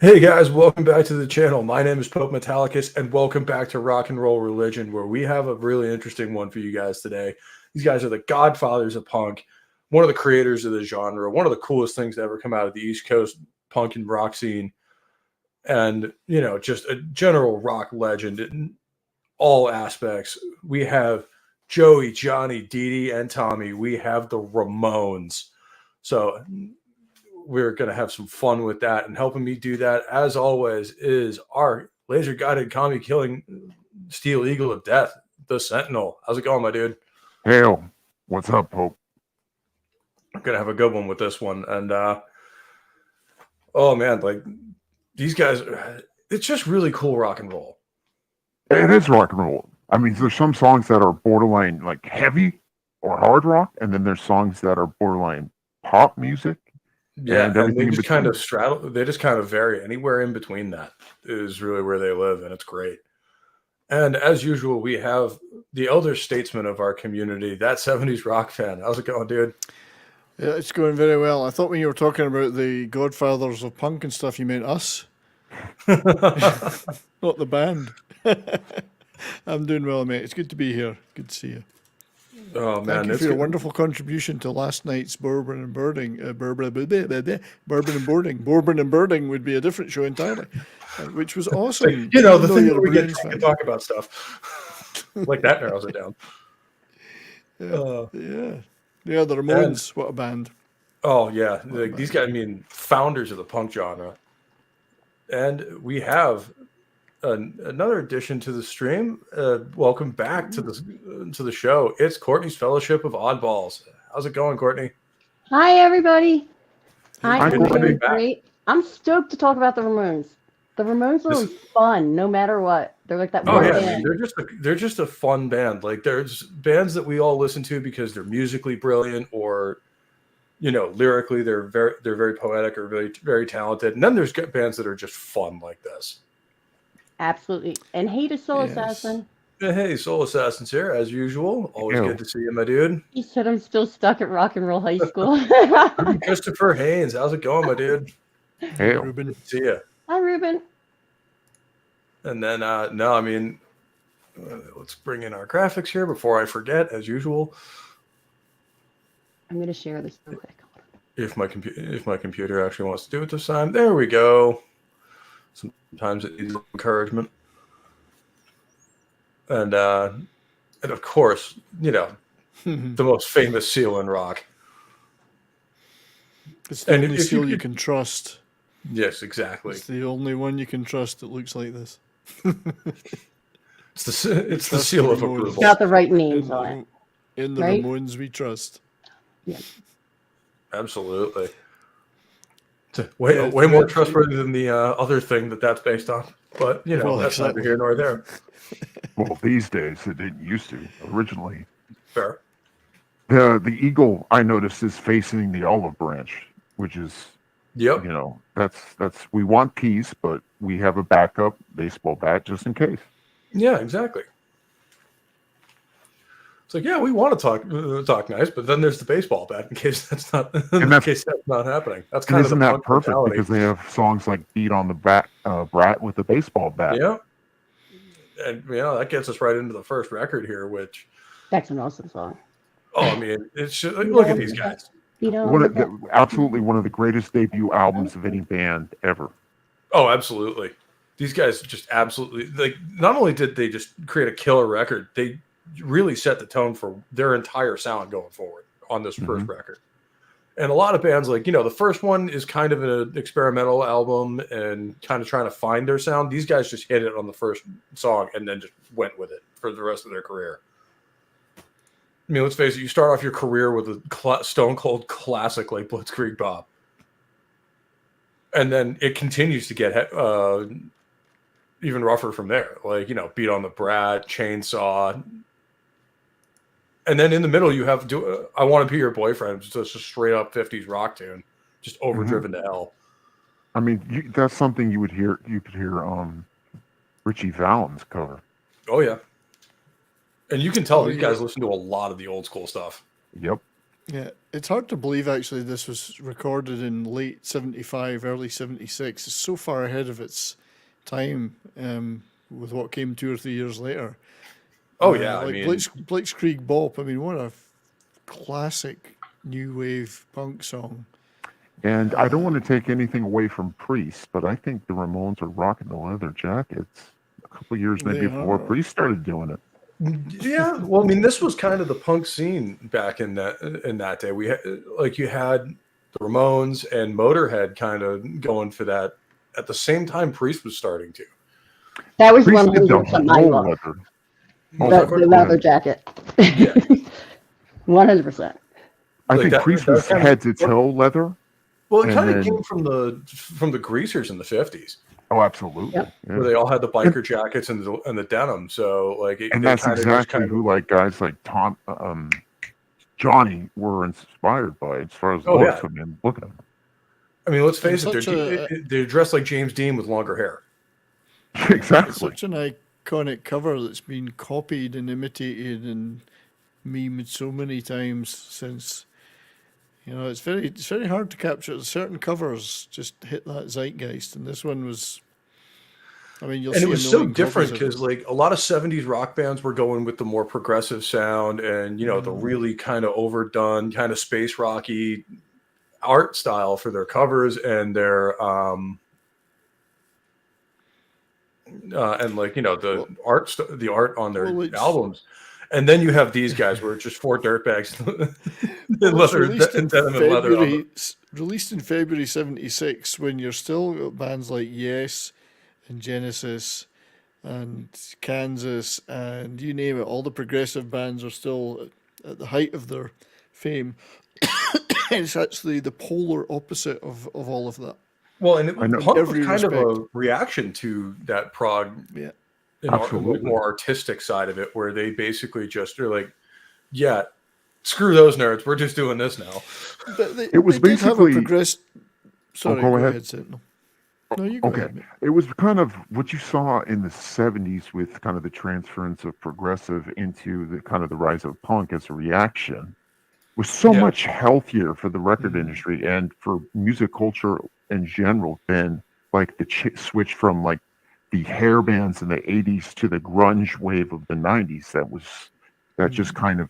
Hey guys, welcome back to the channel. My name is Pope Metallicus, and welcome back to Rock and Roll Religion, where we have a really interesting one for you guys today. These guys are the godfathers of punk, one of the creators of the genre, one of the coolest things to ever come out of the East Coast punk and rock scene, and just a general rock legend in all aspects. We have Joey, Johnny, Dee Dee, and Tommy. We have the Ramones. So we're going to have some fun with that, and helping me do that, as always, is our laser guided commie killing steel eagle of death, the Sentinel. How's it going, my dude? Hail. What's up, Pope? I'm going to have a good one with this one. And oh man, like these guys, it's just really cool rock and roll. It is rock and roll. I mean, there's some songs that are borderline like heavy or hard rock, and then there's songs that are borderline pop music. Yeah, and they just kind of straddle. They just kind of vary. Anywhere in between that is really where they live, and it's great. And as usual, we have the elder statesman of our community, that 70s rock fan. How's it going, dude? Yeah, it's going very well. I thought when you were talking about the godfathers of punk and stuff, you meant us, not the band. I'm doing well, mate. It's good to be here. Good to see you. Oh man, thank you for your wonderful contribution to last night's bourbon and birding. Bourbon and birding would be a different show entirely, which was awesome. The thing that we get to talk about stuff like that narrows it down. Yeah. The Ramones, what a band! Oh yeah, these guys. I mean, founders of the punk genre, and we have another addition to the stream. Welcome back to the show. It's Courtney's Fellowship of Oddballs. How's it going, Courtney? Hi, everybody. I'm doing great. I'm stoked to talk about the Ramones. The Ramones are fun, no matter what. They're like that. Band. They're just a fun band. Like there's bands that we all listen to because they're musically brilliant, or lyrically they're very poetic or very very talented. And then there's bands that are just fun like this. Absolutely. And hey to Soul Assassin. Hey, Soul Assassin's here, as usual. Always good to see you, my dude. He said I'm still stuck at rock and roll high school. Christopher Haynes, how's it going, my dude? Hey, Ruben. Good to see you. Hi, Ruben. And then, let's bring in our graphics here before I forget, as usual. I'm going to share this real quick. If my computer actually wants to do it this time. There we go. Sometimes it needs encouragement. And of course, the most famous seal in rock. It's the only seal you can trust. Yes, exactly. It's the only one you can trust that looks like this. It's the seal of approval. Got the right names on it. In the Ramones we trust. Yeah. Absolutely. Way more trustworthy than the other thing that's based on. But, that's neither here nor there. Well, these days it didn't used to. Originally. Fair. The eagle, I noticed, is facing the olive branch, which is, that's we want peace, but we have a backup baseball bat just in case. Yeah, exactly. It's like, we want to talk nice, but then there's the baseball bat in case that's not happening. That's kind of isn't that perfect mentality. Because they have songs like "Beat on the Brat" with the baseball bat. Yeah, and that gets us right into the first record here, which that's an awesome song. Oh, I mean, it's look at these guys. Absolutely one of the greatest debut albums of any band ever. Oh, absolutely. These guys just absolutely not only did they just create a killer record, they really set the tone for their entire sound going forward on this first record. And a lot of bands, the first one is kind of an experimental album and kind of trying to find their sound. These guys just hit it on the first song and then just went with it for the rest of their career. I mean, let's face it, you start off your career with a stone cold classic like Blitzkrieg Bob. And then it continues to get even rougher from there. Beat on the Brat, Chainsaw. And then in the middle, you have I Want to Be Your Boyfriend, just a straight up 50s rock tune, just overdriven to hell. I mean, that's something you could hear Richie Valens cover. Oh, yeah. And you can tell these guys listen to a lot of the old school stuff. Yep. Yeah, it's hard to believe actually this was recorded in late 75, early 76. It's so far ahead of its time with what came 2 or 3 years later. Oh yeah, I Like mean, Blitzkrieg Bop. I mean, what a classic new wave punk song. And I don't want to take anything away from Priest, but I think the Ramones were rocking the leather jackets a couple years maybe They before are. Priest started doing it. yeah. Well, I mean, this was kind of the punk scene back in that day. We had, like, you had the Ramones and Motorhead kind of going for that at the same time Priest was starting to. That was Priest did the 100% my whole look. leather. Oh, The, go the ahead. leather jacket. Yeah. 100%. I Like think that- Priest that was kind of- head to toe leather. Well, it And kind of then- came from the Greasers in the 50s, Oh, absolutely. Yep. Yeah. where they all had the biker jackets and the denim. So like, And they that's kind of exactly who like guys like Johnny were inspired by as far as Oh, looks. yeah. I mean, look at them. I mean, let's face And it, such they're dressed like James Dean with longer hair. It's Exactly. such an iconic cover that's been copied and imitated and memed so many times since. You know, it's very hard to capture. Certain covers just hit that zeitgeist, and this one was. I mean, you'll And see it was a so million different copies of because like a lot of 70s rock bands were going with the more progressive sound and, you know, the really kind of overdone, kind of space rocky art style for their covers and their and like, you know, the art on their well, it's- albums. And then you have these guys where it's just four dirtbags in Well, it's leather released in and denim and leather. released in February '76, when you're still got bands like Yes and Genesis and Kansas and you name it, all the progressive bands are still at the height of their fame. It's actually the polar opposite of all of that. Well, and I know. punk was Every kind of a respect. reaction to that prog Yeah. Absolutely. like more artistic side of it, where they basically just are like, yeah, screw those nerds, we're just doing this now. But they, It was they did have a basically- progress. Sorry, go go ahead. ahead, Sentinel. No, you go Okay. ahead. mate. It was kind of what you saw in the 70s with kind of the transference of progressive into the kind of the rise of punk as a reaction was so Yeah. much healthier for the record industry and for music culture in general than like the switch from like the hair bands in the 80s to the grunge wave of the 90s that just kind of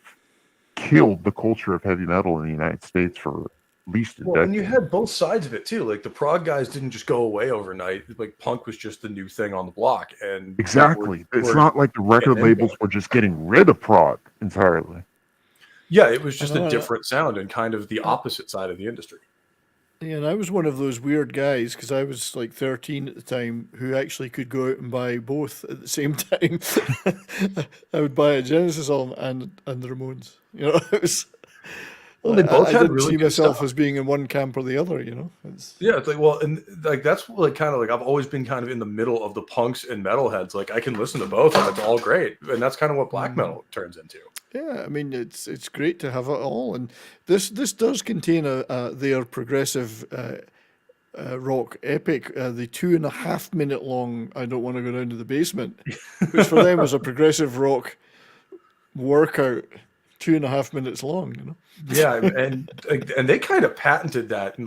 killed the culture of heavy metal in the United States for at least a Well, and you decade. had both sides of it too. Like the prog guys didn't just go away overnight. Like punk was just the new thing on the block, and Exactly. It's we're- not like the record getting into labels were just getting rid of prog entirely. yeah, it was just I know, a I- different sound and kind of the opposite side of the industry. Yeah, and I was one of those weird guys because I was like 13 at the time who actually could go out and buy both at the same time. I would buy a Genesis album and the Ramones. You know, it was. Well, they both I had didn't really see good myself stuff. as being in one camp or the other. You know, Yeah, it's like, well, and like that's like kind of like I've always been kind of in the middle of the punks and metalheads. Like I can listen to both, and it's all great, and that's kind of what black metal turns into. yeah. I mean, it's great to have it all, and this does contain their progressive. Rock epic, the 2.5 minute long "I Don't Want to Go Down to the Basement," which for them was a progressive rock workout, 2.5 minutes long. You know, Yeah, and they kind of patented that in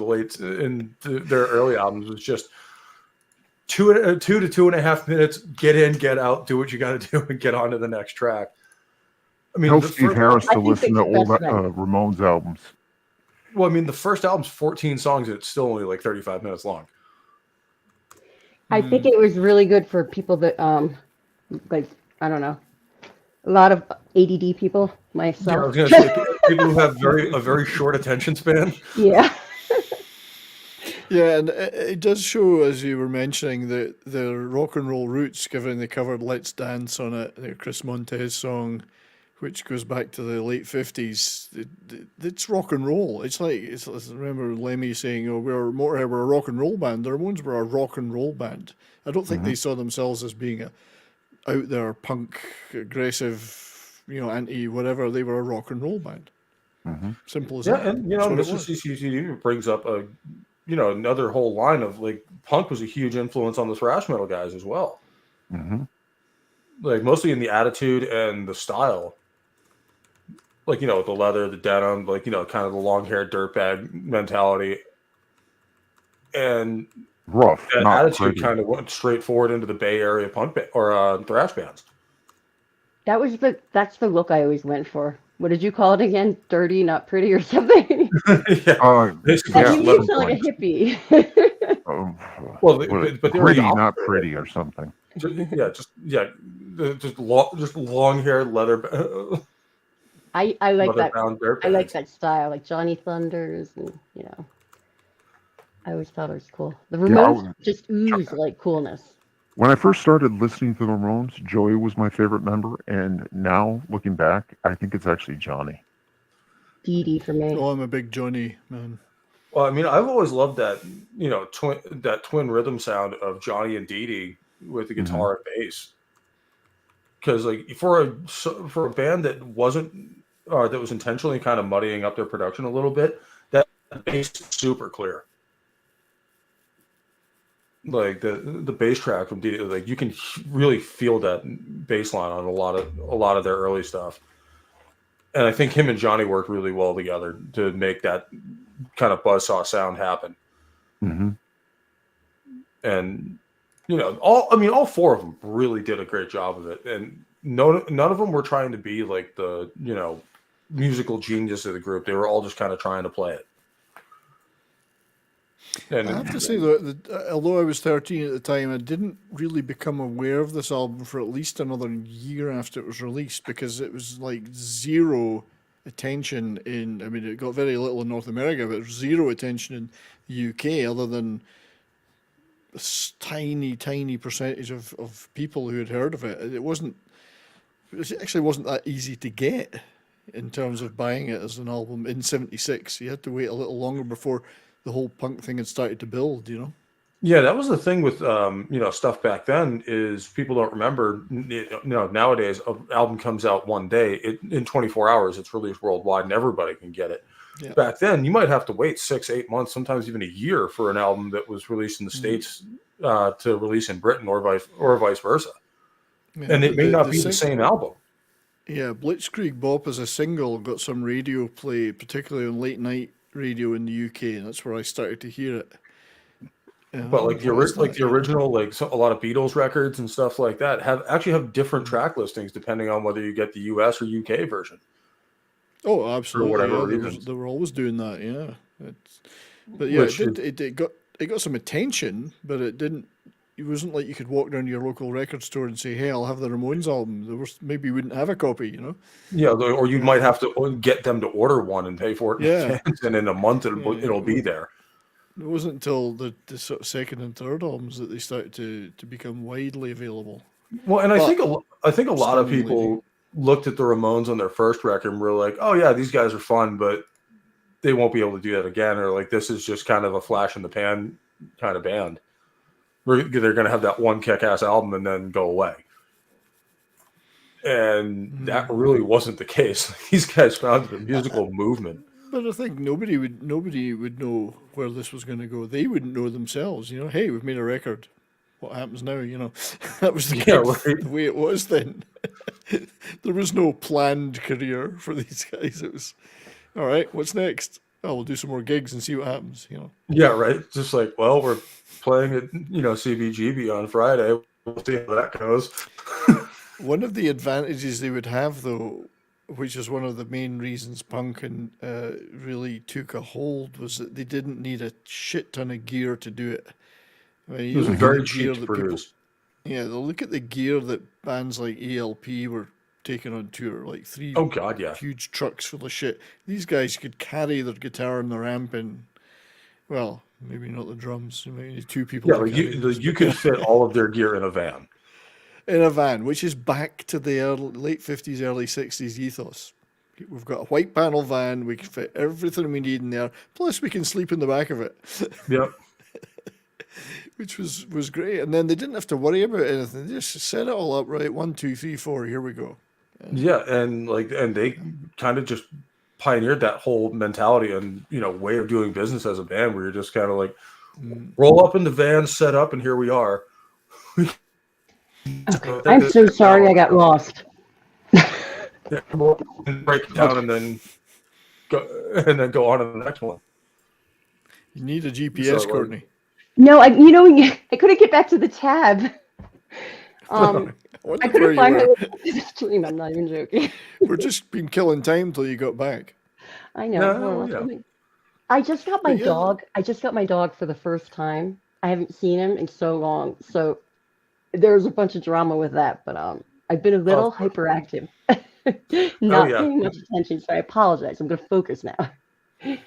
their early albums. Was just 2 to 2.5 minutes. Get in, get out, do what you got to do, and get on to the next track. I mean, Tell the Steve first- Harris I to think listen to it's the old best thing. Ramones albums. well, I mean, the first album's 14 songs, and it's still only like 35 minutes long. I think it was really good for people that, like, I don't know, a lot of ADD people, Yeah, I myself. was gonna say people who have a very short attention span. Yeah. yeah, and it does show, as you were mentioning, that their rock and roll roots, given they covered "Let's Dance" on it, the Chris Montez song, which goes back to the late 50s. It's rock and roll. It's like I remember Lemmy saying, "Oh, we're a rock and roll band." The Ramones were a rock and roll band. I don't think they saw themselves as being a out there punk, aggressive, anti whatever. They were a rock and roll band. Simple as Yeah, that. and That's what it Mr. was. CCCD brings up another whole line of like punk was a huge influence on the thrash metal guys as well. Hmm Like mostly in the attitude and the style. like, you know, the leather, the denim, like, you know, kind of the long-haired dirtbag mentality. And Rough, that not attitude pretty. kind of went straight forward into the Bay Area thrash bands. That's the look I always went for. What did you call it again? Dirty, not pretty, or something? Yeah, basically Like Yeah, you just made it leather sound like a joints. hippie. um, Well, but they were the gritty, opposite. not pretty, or something. Just long hair leather I like leather that. bound dirt I like bags. that style, like Johnny Thunders, and you know, I always thought it was cool. The Yeah, Ramones just ooze like coolness. when I first started listening to the Ramones, Joey was my favorite member, and now looking back, I think it's actually Johnny. Dee Dee for me. Oh, I'm a big Johnny man. Well, I mean, I've always loved that, you know, twin rhythm sound of Johnny and Dee Dee with the guitar and bass. Because like for a band that was intentionally kind of muddying up their production a little bit, that bass is super clear. Like the bass track from Dee Dee, like you can really feel that bass line on a lot of their early stuff. And I think him and Johnny worked really well together to make that kind of buzzsaw sound happen. Mm-hmm. And you know, all four of them really did a great job of it. And none of them were trying to be like the, you know, musical genius of the group. They were all just kind of trying to play it. And I have to say though, that although I was 13 at the time, I didn't really become aware of this album for at least another year after it was released, because it was like zero attention in. I mean, it got very little in North America, but zero attention in the UK, other than a tiny percentage of people who had heard of it. It actually wasn't that easy to get in terms of buying it as an album in '76. You had to wait a little longer before the whole punk thing had started to build, you know? yeah, that was the thing with you know, stuff back then is people don't remember. You know, nowadays an album comes out one day, in 24 hours it's released worldwide and everybody can get it. Yeah. Back then, you might have to wait 6-8 months, sometimes even a year, for an album that was released in the States to release in Britain, or vice versa. Yeah, And it may not be the sing- same album. Yeah, Blitzkrieg Bop as a single got some radio play, particularly on late night radio in the UK, and that's where I started to hear it. But like the original, like a lot of Beatles records and stuff like that have different track listings depending on whether you get the US or UK version. Oh, absolutely. whatever Yeah, reasons. they were always doing that. Yeah, but Which it got some attention, but it didn't. It wasn't like you could walk down to your local record store and say, "Hey, I'll have the Ramones album." Maybe you wouldn't have a copy, you know. Yeah, or you might have to get them to order one and pay for it in Yeah. advance, and in a month it'll be there. It wasn't until the sort of second and third albums that they started to become widely available. Well, and I think a lot of stunningly people looked at the Ramones on their first record and were like, "Oh yeah, these guys are fun, but they won't be able to do that again," or like, "This is just kind of a flash in the pan kind of band. They're going to have that one kick-ass album and then go away." And that really wasn't the case. These guys founded a musical movement. But I think nobody would know where this was going to go. They wouldn't know themselves. You know, hey, we've made a record. What happens now? You know, that was the way it was then. There was no planned career for these guys. It was, all right, what's next? Oh, we'll do some more gigs and see what happens. You know. Yeah, right. Just like, well, we're playing at, you know, CBGB on Friday. We'll see how that goes. One of the advantages they would have, though, which is one of the main reasons punk really took a hold, was that they didn't need a shit ton of gear to do it. I mean, It was very cheap to produce. Look at the gear that bands like ELP were taking on tour, like Oh God, yeah. huge trucks full of shit. These guys could carry their guitar and their amp in. Well, maybe not the drums. Maybe two people. Yeah, like you could fit all of their gear in a van. In a van, which is back to the late 50s, early 60s ethos. We've got a white panel van. We can fit everything we need in there. Plus, we can sleep in the back of it. Yep. Which was great. And then they didn't have to worry about anything. They just set it all up right. 1, 2, 3, 4. Here we go. Yeah, and they kind of just pioneered that whole mentality and, you know, way of doing business as a band, where you're just kind of like, roll up in the van, set up, and here we are. Okay. I'm so sorry I got lost. and break it down and then go on to the next one. You need a GPS, So, Courtney. No, I I couldn't get back to the tab. I I wondered where couldn't you find my were. little stream. I'm not even joking. We're just been killing time till you got back. I know. No, Well, yeah. I just got my But yeah. dog. I just got my dog for the first time. I haven't seen him in so long, so there's a bunch of drama with that. But I've been a little course. hyperactive, not yeah. paying much attention. So I apologize. I'm gonna focus now.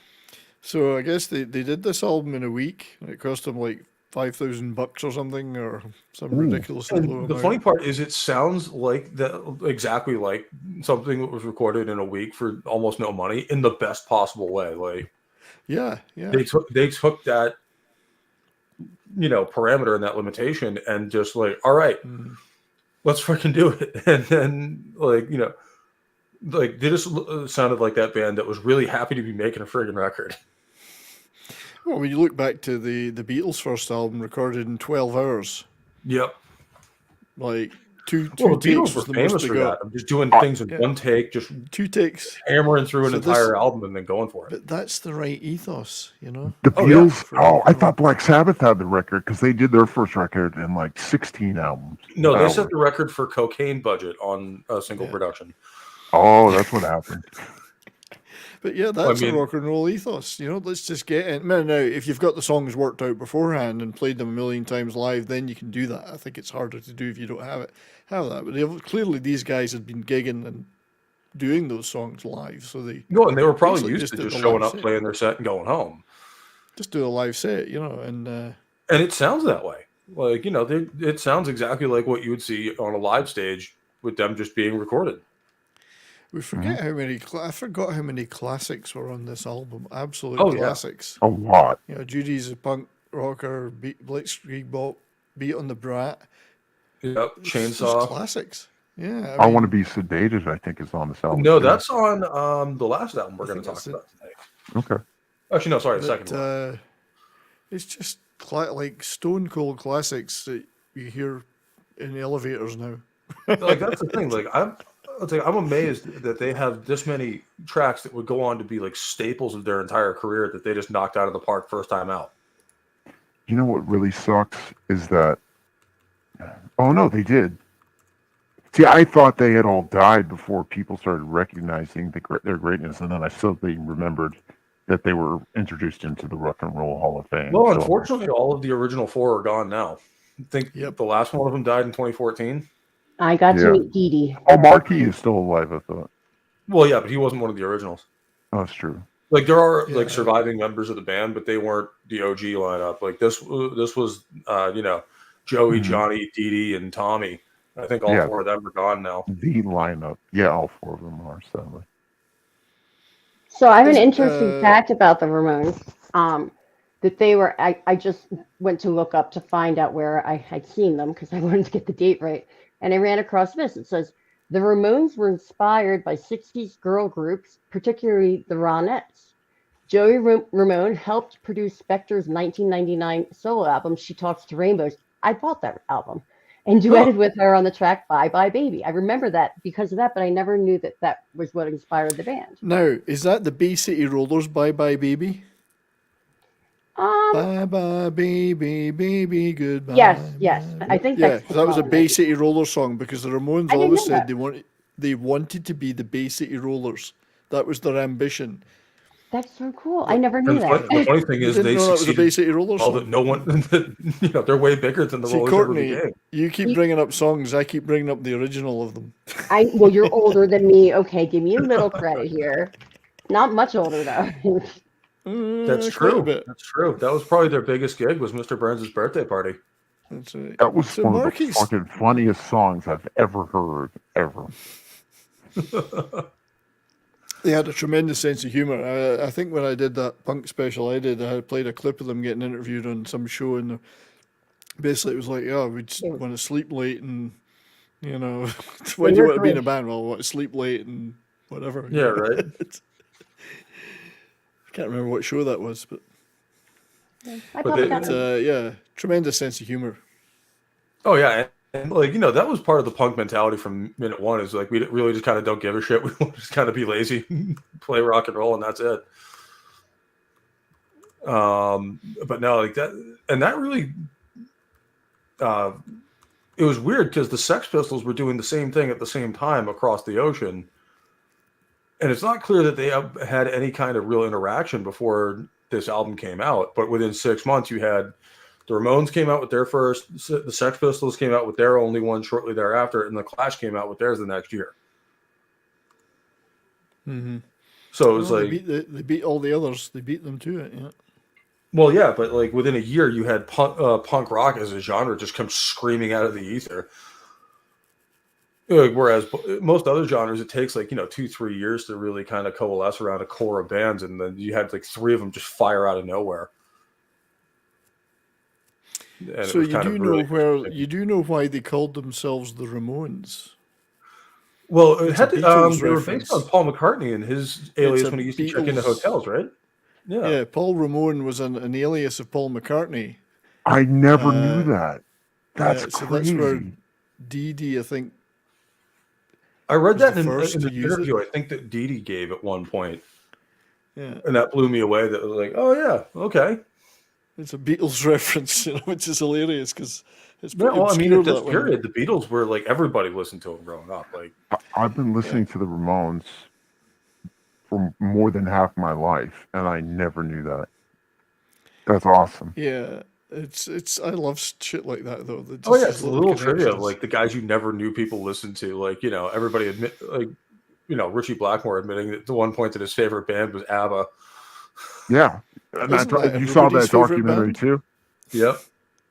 So I guess they did this album in a week. It cost them like $5,000 or something, or some ridiculously low And the amount. funny part is, it sounds like that exactly like something that was recorded in a week for almost no money in the best possible way. Like, Yeah. they took that, parameter and that limitation and just like, all right, let's freaking do it. And then they just sounded like that band that was really happy to be making a friggin' record. Well, when you look back to the Beatles' first album, recorded in 12 hours, Yep. like two Well, the takes Beatles were was the most famous they for got. that. I'm just doing things in Yeah. one take, just 2 takes. hammering through an So entire album and then going for it. But that's the right ethos, you know? The Oh, yeah. Beatles. I thought Black Sabbath had the record because they did their first record in like 16 albums. No, they hours. set the record for cocaine budget on a single Yeah. production. Oh, that's what happened. But yeah, that's mean- a rock and roll ethos. You know, let's just get it. Now, if you've got the songs worked out beforehand and played them a million times live, then you can do that. I think it's harder to do if you don't have that. But clearly, these guys had been gigging and doing those songs live, so they No, and they were probably basically used just to did just the showing live up, set. playing their set, and going home. just do a live set, you know, and And it sounds that way. Like, it sounds exactly like what you would see on a live stage with them just being recorded. we forget how many. I forgot how many classics were on this album. Absolute Oh, yeah. classics. A lot. You know, Judy's a punk rocker, Blitzkrieg Bop, Beat on the Brat. Yep, It's just Chainsaw. classics. Yeah, I Want to Be Sedated, I think, is on this album. No, too. that's on the last album we're I going to think talk that's it. about today. Okay. Actually, no, sorry, the But, second one. it's just like stone cold classics that you hear in elevators now. Like, that's the thing. Like, I'm amazed that they have this many tracks that would go on to be like staples of their entire career that they just knocked out of the park first time out. You know what really sucks is that. Oh no, they did. See, I thought they had all died before people started recognizing their greatness, and then I suddenly remembered that they were introduced into the Rock and Roll Hall of Fame. Well, So- unfortunately, all of the original 4 are gone now. I think Yep. the last one of them died in 2014. I got Yeah. to meet Dee Dee. Oh, Marky is still alive, I thought. Well, yeah, but he wasn't one of the originals. Oh, that's true. Like, there are Yeah. like surviving members of the band, but they weren't the OG lineup. Like, this was Joey, Mhm. Johnny, Dee Dee, and Tommy. I think all Yeah. 4 of them are gone now. The lineup. Yeah, all 4 of them are, sadly. So I have an Is it, interesting fact about the Ramones. That they were, I just went to look up to find out where I had seen them because I wanted to get the date right. And I ran across this. It says, the Ramones were inspired by 60s girl groups, particularly the Ronettes. Joey Ramone helped produce Spector's 1999 solo album, She Talks to Rainbows. I bought that album and duetted with her on the track Bye Bye Baby. I remember that because of that, but I never knew that that was what inspired the band. Now, is that the Bay City Rollers Bye Bye Baby? Bye Bye Baby, Baby, goodbye. Yes. I think Yeah, that's 'cause that was a song. Bay City Rollers song because the Ramones I didn't always know said that. they wanted to be the Bay City Rollers. That was their ambition. That's so cool. I never knew And the that. funny thing You is, didn't they know that was a Bay succeeded. City Rollers All that song? no one, they're way bigger than the See, Rollers ever Courtney, became. you keep bringing up songs. I keep bringing up the original of them. Well, you're older than me. Okay, give me a little credit here. Not much older though. That's Quite a true. bit. That's true. That was probably their biggest gig, was Mr. Burns' birthday party. That's right. That was So one of the Marky's- fucking funniest songs I've ever heard, ever. They had a tremendous sense of humor. I think when I did that punk special I played a clip of them getting interviewed on some show, and basically it was like, yeah, we just want to sleep late, and you know, when do you were want to be in a great. band? Well, I want to sleep late and whatever. Yeah, right. I can't remember what show that was, but I But probably they- got them. yeah, tremendous sense of humor. Oh yeah, And like, that was part of the punk mentality from minute one, is like, we really just kind of don't give a shit. We want to just kind of be lazy, play rock and roll, and that's it. But no, like that, and that really, it was weird because the Sex Pistols were doing the same thing at the same time across the ocean. And it's not clear that they had any kind of real interaction before this album came out. But within 6 months, you had the Ramones came out with their first, the Sex Pistols came out with their only one shortly thereafter, and the Clash came out with theirs the next year. Mm-hmm. So it was they beat all the others. They beat them to it, yeah. Well, yeah, but like within a year, you had punk rock as a genre just come screaming out of the ether. Whereas most other genres, it takes like 2-3 years to really kind of coalesce around a core of bands, and then you had like 3 of them just fire out of nowhere. And so you do know why they called themselves the Ramones? Well, it It's had a they Beatles were reference. based on Paul McCartney and his alias a when he used to check Beatles- into hotels, right? Yeah, Paul Ramone was an alias of Paul McCartney. I never knew that. That's so crazy. that's where Dee Dee, I think. I read was that the in first an to use interview. I think that Dee Dee gave at one point, Yeah, and that blew me away. That was like, oh yeah, okay. it's a Beatles reference, which is hilarious because it's Yeah, pretty well, I mean, obscure at this that one. period, the Beatles were like everybody listened to them growing up. Like, I've been listening to the Ramones for more than half my life, and I never knew that. That's awesome. Yeah, it's I love shit like that though. that oh just yeah, these it's a little trivia, connections. like the guys you never knew people listened to. Like, everybody admit, like, Richie Blackmore admitting that at one point that his favorite band was ABBA. Yeah, and Isn't that you saw everybody's that favorite documentary band? too. Yep.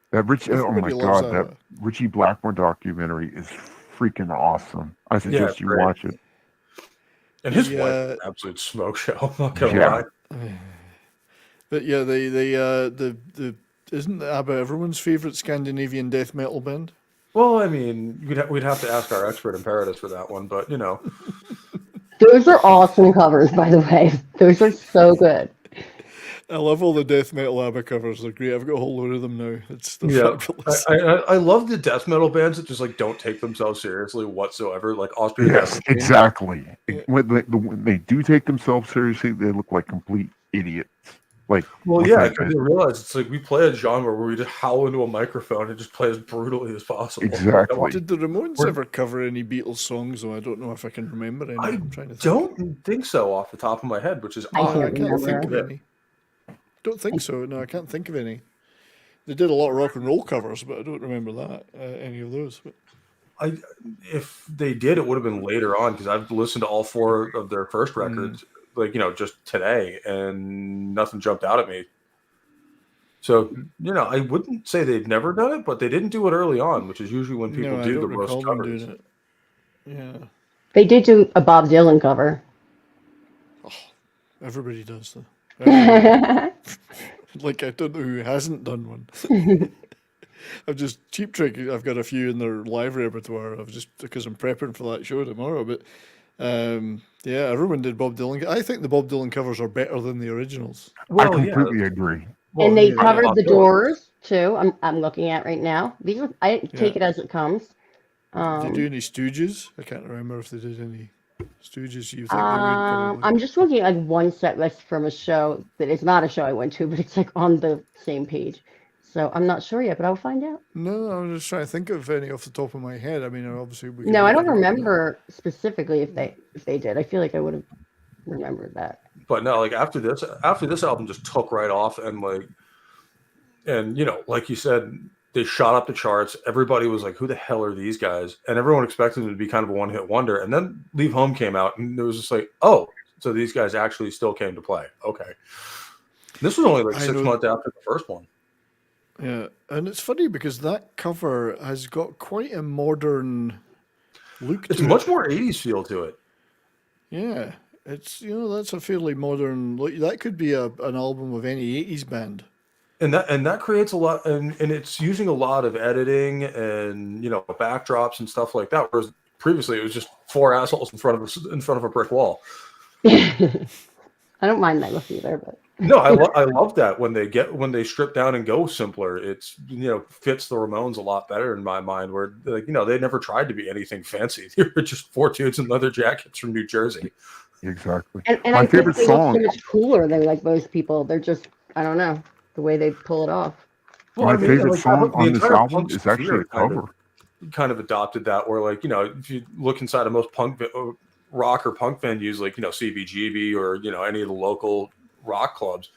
That Richie, oh my Everybody loves god, that ABBA. Richie Blackmore documentary is freaking awesome. I suggest it's you great. watch it. And his The, wife is an absolute smoke show. I'm not gonna Yeah. lie. But yeah, the isn't ABBA everyone's favorite Scandinavian death metal band? Well, I mean, we'd have to ask our expert in Paradise for that one, but Those are awesome covers, by the way. Those are so good. I love all the death metal ABBA covers. They're great. I've got a whole load of them now. They're yeah. fabulous. I love the death metal bands that just like don't take themselves seriously whatsoever, like Austrian Yes, Death Machine. exactly. Yeah. When they do take themselves seriously, they look like complete idiots. Like, Well, what's yeah, that because guy? they realize it's like we play a genre where we just howl into a microphone and just play as brutally as possible. Exactly. Did the Ramones We're- ever cover any Beatles songs? Though I don't know if I can remember any. I I'm trying to think. don't think so off the top of my head, which is I odd. can't I can't remember. think of any. Don't think so. No, I can't think of any. They did a lot of rock and roll covers, but I don't remember that any of those. But If they did, it would have been later on because I've listened to all 4 of their first records, like just today, and nothing jumped out at me. So I wouldn't say they've never done it, but they didn't do it early on, which is usually when people no, I do don't the recall roast them covers. doing it. Yeah, They did do a Bob Dylan cover. everybody does though. Everybody. Like I don't know who hasn't done one. I've just Cheap Trick. I've got a few in their live repertoire. I've just because I'm prepping for that show tomorrow. But yeah, everyone did Bob Dylan. I think the Bob Dylan covers are better than the originals. I completely agree. Well, And they yeah, covered Bob the Dylan. Doors too. I'm looking at right now. These are, I didn't take Yeah. it as it comes. Did they do any Stooges? I can't remember if they did any Stooges. You think they would probably? I'm just looking at like one set list from a show that is not a show I went to, but it's like on the same page. So I'm not sure yet, but I'll find out. No, I was just trying to think of any off the top of my head. I mean, obviously we. No, can I look don't it up, but- remember specifically if they did. I feel like I would have remembered that. But no, like after this album just took right off, and like you said, they shot up the charts. Everybody was like, "Who the hell are these guys?" And everyone expected them to be kind of a one-hit wonder. And then Leave Home came out, and it was just like, "Oh, so these guys actually still came to play." Okay, this was only like I 6 know- months after the first one. Yeah, and it's funny because that cover has got quite a modern look It's to much it. more 80s feel to it. Yeah, it's that's a fairly modern look. That could be an album of any '80s band. And that creates a lot, and it's using a lot of editing and backdrops and stuff like that. Whereas previously it was just 4 assholes in front of a brick wall. I don't mind that look either, but No, I love that when they strip down and go simpler. It's fits the Ramones a lot better in my mind. Where they never tried to be anything fancy. They were just four dudes in leather jackets from New Jersey. Exactly. And My I think favorite they look so song. much cooler than like most people. They're just, I don't know, the way they pull it off. Well, My I mean, favorite like, song the on this entire album punk is actually a sphere cover. kind of adopted that. Where if you look inside of most rock or punk venues, like CBGB or any of the local rock clubs,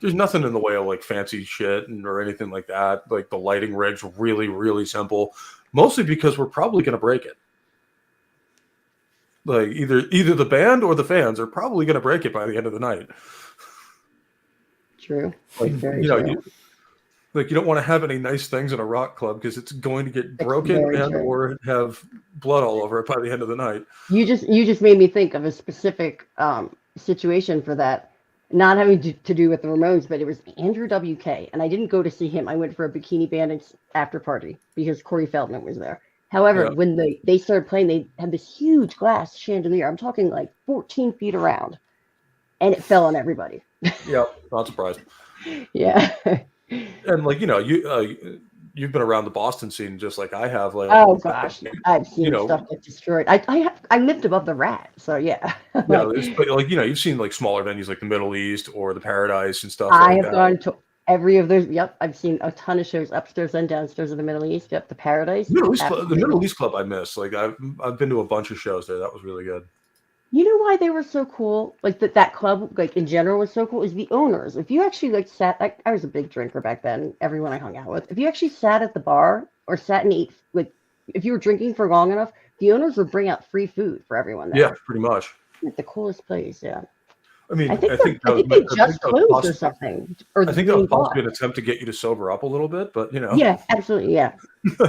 there's nothing in the way of like fancy shit or anything like that. Like the lighting rig's really, really simple, mostly because we're probably going to break it. Like either the band or the fans are probably going to break it by the end of the night. True. Like Very true. you don't want to have any nice things in a rock club because it's going to get That's broken very and true. or have blood all over it by the end of the night. You just made me think of a specific situation for that. Not having to do with the Ramones, but it was Andrew WK, and I didn't go to see him. I went for a Bikini Bandits after party because Corey Feldman was there. However, Yeah. when they started playing, they had this huge glass chandelier. I'm talking like 14 feet around, and it fell on everybody. Yeah, not surprised. Yeah. And you've been around the Boston scene just like I have. Like, Oh gosh, I've seen know- stuff get destroyed. I lived above the Rat, so yeah. You've seen like smaller venues like the Middle East or the Paradise and stuff I like have that. gone to every of those. Yep, I've seen a ton of shows upstairs and downstairs of the Middle East. Yep, the Paradise. The Middle Absolutely. East Club I miss. Like I've been to a bunch of shows there. That was really good. You know why they were so cool? Like that club, like in general, was so cool. Is the owners. If you actually like sat, like I was a big drinker back then. Everyone I hung out with. If you actually sat at the bar or sat and ate, like if you were drinking for long enough, the owners would bring out free food for everyone there. Yeah, pretty much. Like the coolest place. Yeah. I mean, I think they just that was closed or something. Or I think that was being bought. possibly an attempt to get you to sober up a little bit, but Yeah, absolutely. Yeah.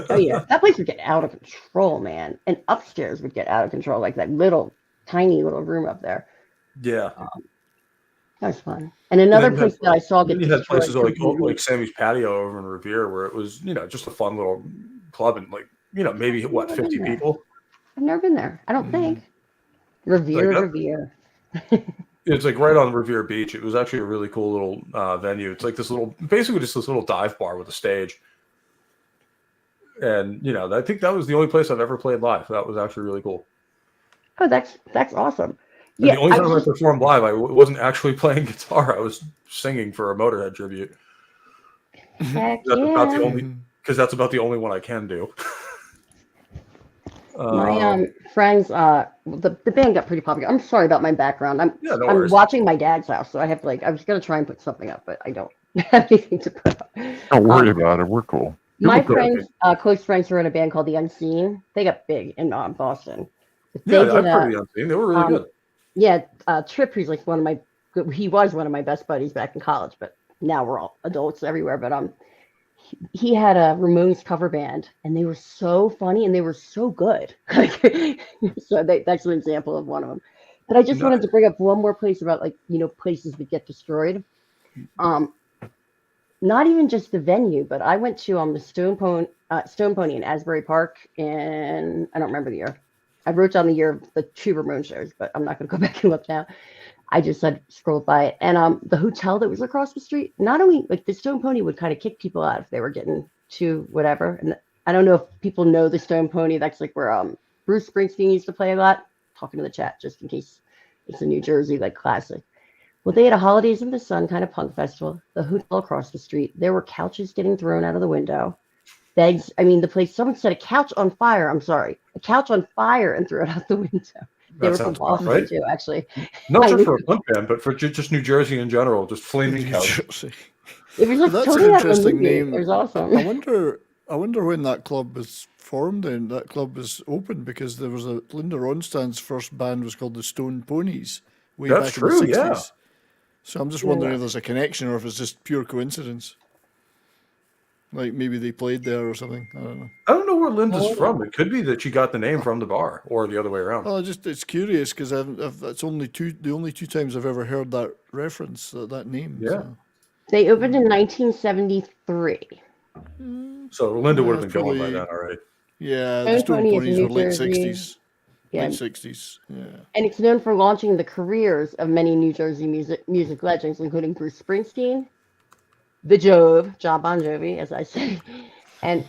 Oh yeah, that place would get out of control, man. And upstairs would get out of control, like that tiny little room up there. Yeah. That was fun. And another then you place that I saw get You had destroyed places like completely. Sammy's Patio over in Revere where it was, just a fun little club and maybe what, I've never 50 been there. people? I've never been there. I don't think. Revere. It's like right on Revere Beach. It was actually a really cool little venue. It's like basically just this little dive bar with a stage. And, I think that was the only place I've ever played live. That was actually really cool. Oh, that's awesome. And Yeah, the only time I performed live, I wasn't actually playing guitar. I was singing for a Motorhead tribute. heck That's about the yeah. only, because that's about the only one I can do. My friends, the band got pretty popular. I'm sorry about my background. I'm Yeah, no I'm worries. watching my dad's house, so I have I was gonna try and put something up, but I don't have anything to put up. Don't worry about it. We're cool. My look good. friends, close friends, who are in a band called The Unseen. They got big in Boston. They Yeah, did, I've heard of the Unseen. They were really good. Yeah, Trip, who's like he was one of my best buddies back in college, but now we're all adults everywhere. But he had a Ramones cover band, and they were so funny and they were so good. So that's an example of one of them. But I just wanted to bring up one more place about places that get destroyed. Not even just the venue, but I went to the Stone Pony in Asbury Park in, I don't remember the year. I wrote down the year of the 2 Ramon shows, but I'm not going to go back and look now. I just had scrolled by it. And the hotel that was across the street, not only like the Stone Pony would kind of kick people out if they were getting too whatever. And I don't know if people know the Stone Pony. That's like where Bruce Springsteen used to play a lot. Talking to the chat just in case it's a New Jersey like classic. Well, they had a Holidays in the Sun kind of punk festival. The hotel across the street, there were couches getting thrown out of the window. Begs, the place, someone set a couch on fire. I'm sorry, a couch on fire and threw it out the window. They were from Boston right? too, actually. Not just for a punk band, but for just New Jersey in general, just flaming couches. It was like That's totally an out of the interesting movie. name. It was awesome. I wonder when that club was formed and that club was open, because there was Linda Ronstadt's first band was called the Stone Ponies way That's back true, in the 60s. yeah. So I'm just wondering if there's a connection or if it's just pure coincidence. Like maybe they played there or something. I don't know. I don't know where Linda's from. It could be that she got the name from the bar, or the other way around. Well, it's curious because that's the only two times I've ever heard that reference, that name. Yeah. So. They opened in 1973. So Linda would have been that's going by probably- then already. Yeah, Stone the Stone Pony is Ponies New were late Jersey. 60s. Yeah, late 60s. Yeah. and it's known for launching the careers of many New Jersey music legends, including Bruce Springsteen, the John Bon Jovi, as I say, and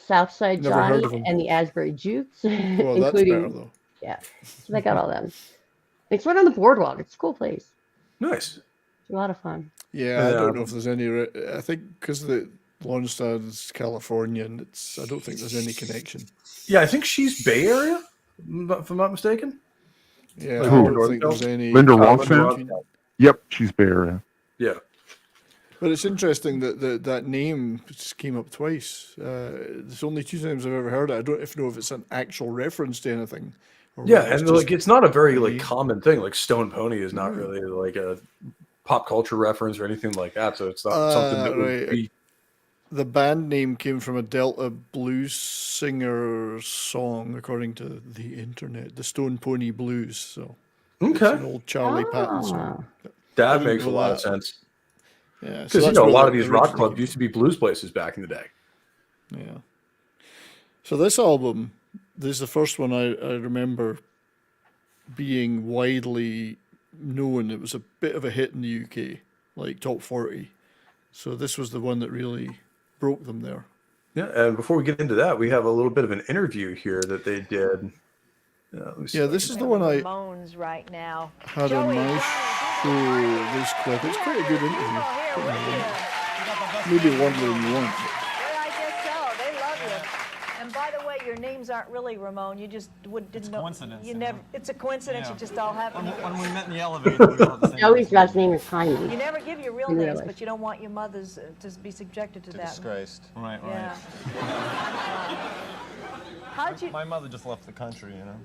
Southside Never heard Johnny of him. and the Asbury Jukes, Well, that's better, including though. yeah. So they got all them. It's right on the boardwalk. It's a cool place. Nice. It's a lot of fun. Yeah, I Yeah. don't know if there's any. I think because the Longstad is California, and I don't think there's any connection. Yeah, I think she's Bay Area, if I'm not mistaken. Yeah, Like I who? don't think there's any. Linda connection Ronstadt? between- Yep, she's Bay Area. Yeah. But it's interesting that that name just came up twice. There's only 2 times I've ever heard it. I don't even know if it's an actual reference to anything. Or Yeah, whether it's and just- like it's not a very like name. common thing. Like Stone Pony is not really like a pop culture reference or anything like that. So it's not something that would right. be. The band name came from a Delta blues singer song, according to the internet. The Stone Pony Blues. So it's an Okay, old Charlie Patton song. that didn't makes a know lot of that. sense. Yeah, Because that's a where lot the of these rock originally clubs came used to be blues places back in the day. Yeah. So this album, this is the first one I remember being widely known. It was a bit of a hit in the UK, like top 40. So this was the one that really broke them there. Yeah, and before we get into that, we have a little bit of an interview here that they did. Let me see Yeah, if I this can- is the one I Ramones right now. had on my show, this clip. It's quite a good interview. Maybe longer than you want. Well, I guess so. They love you. And by the way, your names aren't really Ramon. You just didn't know. coincidence, You you never. know? It's a coincidence. Yeah. You just all happen. When we met in the elevator, we all had the same Joey's name. last name is You Hyman. never give your real In real names, life. but you don't want your mothers to be subjected to that. Disgraced. Right, right. Yeah. How'd you? My mother just left the country, you know.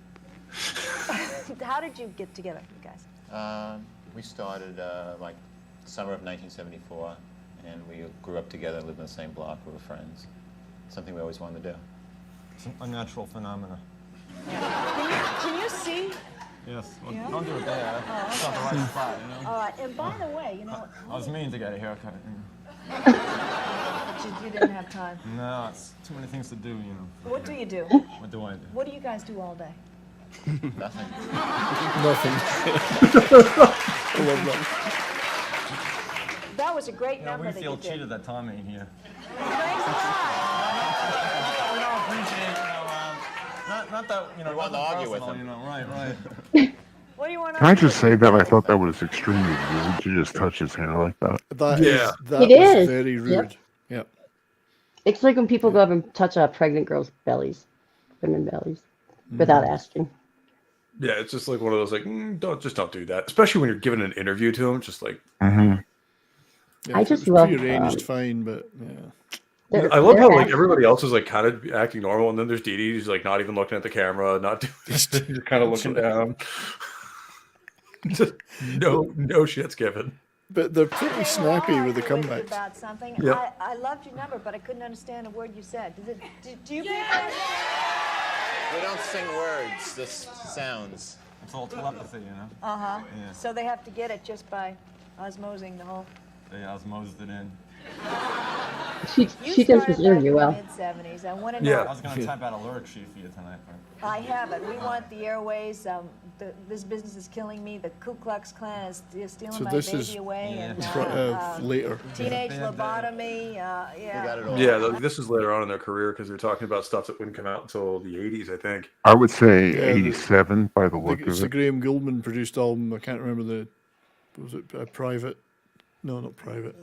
How did you get together, you guys? We started like summer of 1974, and we grew up together, lived in the same block, we were friends. Something we always wanted to do. It's a natural phenomena. Can you see? Yes. Well, Yeah? don't do it there. It's not the right spot, you know. All right. And by the way, you know, I was meaning to get a haircut. you didn't have time. No, it's too many things to do, you know. What do you do? What do I do? What do you guys do all day? Nothing. Nothing. I love that. That was a great You know, number we that feel you did. cheated that Tom ain't here. Thanks a lot. We don't appreciate, you know, not that, you know, We wanted to nothing argue with personal, him. you know, right. What do you want to Can I just say that I thought that was extremely rude to just touch his hair like that? That Yeah. that It was is. very Yep. rude. Yep. It's like when people go up and touch pregnant girls' bellies, women bellies, without asking. Yeah, it's just like one of those like don't do that, especially when you're giving an interview to them. Just like Yeah, I if just it was love, prearranged, fine, but yeah. I love they're how like acting- everybody else is like kind of acting normal, and then there's Dee Dee who's like not even looking at the camera, not doing just kind of looking down. Just no shit's given. But they're pretty snappy with the comebacks. About something. Yep. I loved your number, but I couldn't understand a word you said. Do you people? We don't sing words, just sounds. It's all telepathy, you know. Uh-huh. Yeah. So they have to get it just by osmosing the whole. They osmosed it in. She You does started this back interview in well. the mid-70s. I want to Yeah. know. I was going to type out a lyric sheet for you tonight, but I have it. We want the airways. This business is killing me. The Ku Klux Klan is stealing So my this baby is away. Yeah. And, Later. teenage They had the- lobotomy. Yeah. We got it all. Yeah, this is later on in their career because they're talking about stuff that wouldn't come out until the 80s, I think. I would say Yeah, 87 by the I look think it's of the it. Graham Gouldman produced album. I can't remember was it Private? No, not Private.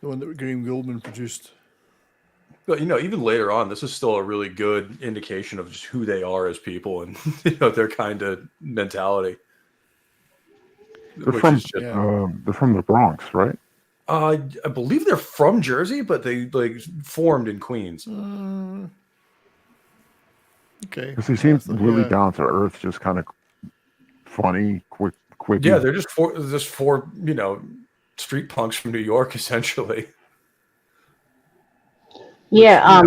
The one that Graham Gouldman produced. But even later on, this is still a really good indication of just who they are as people and their kind of mentality. They're which from is just- they're from the Bronx, right? I believe they're from Jersey, but they like formed in Queens. Okay. Because they seem really Yeah. down to earth, just kind of funny, quick. Yeah, they're just four street punks from New York, essentially. Yeah,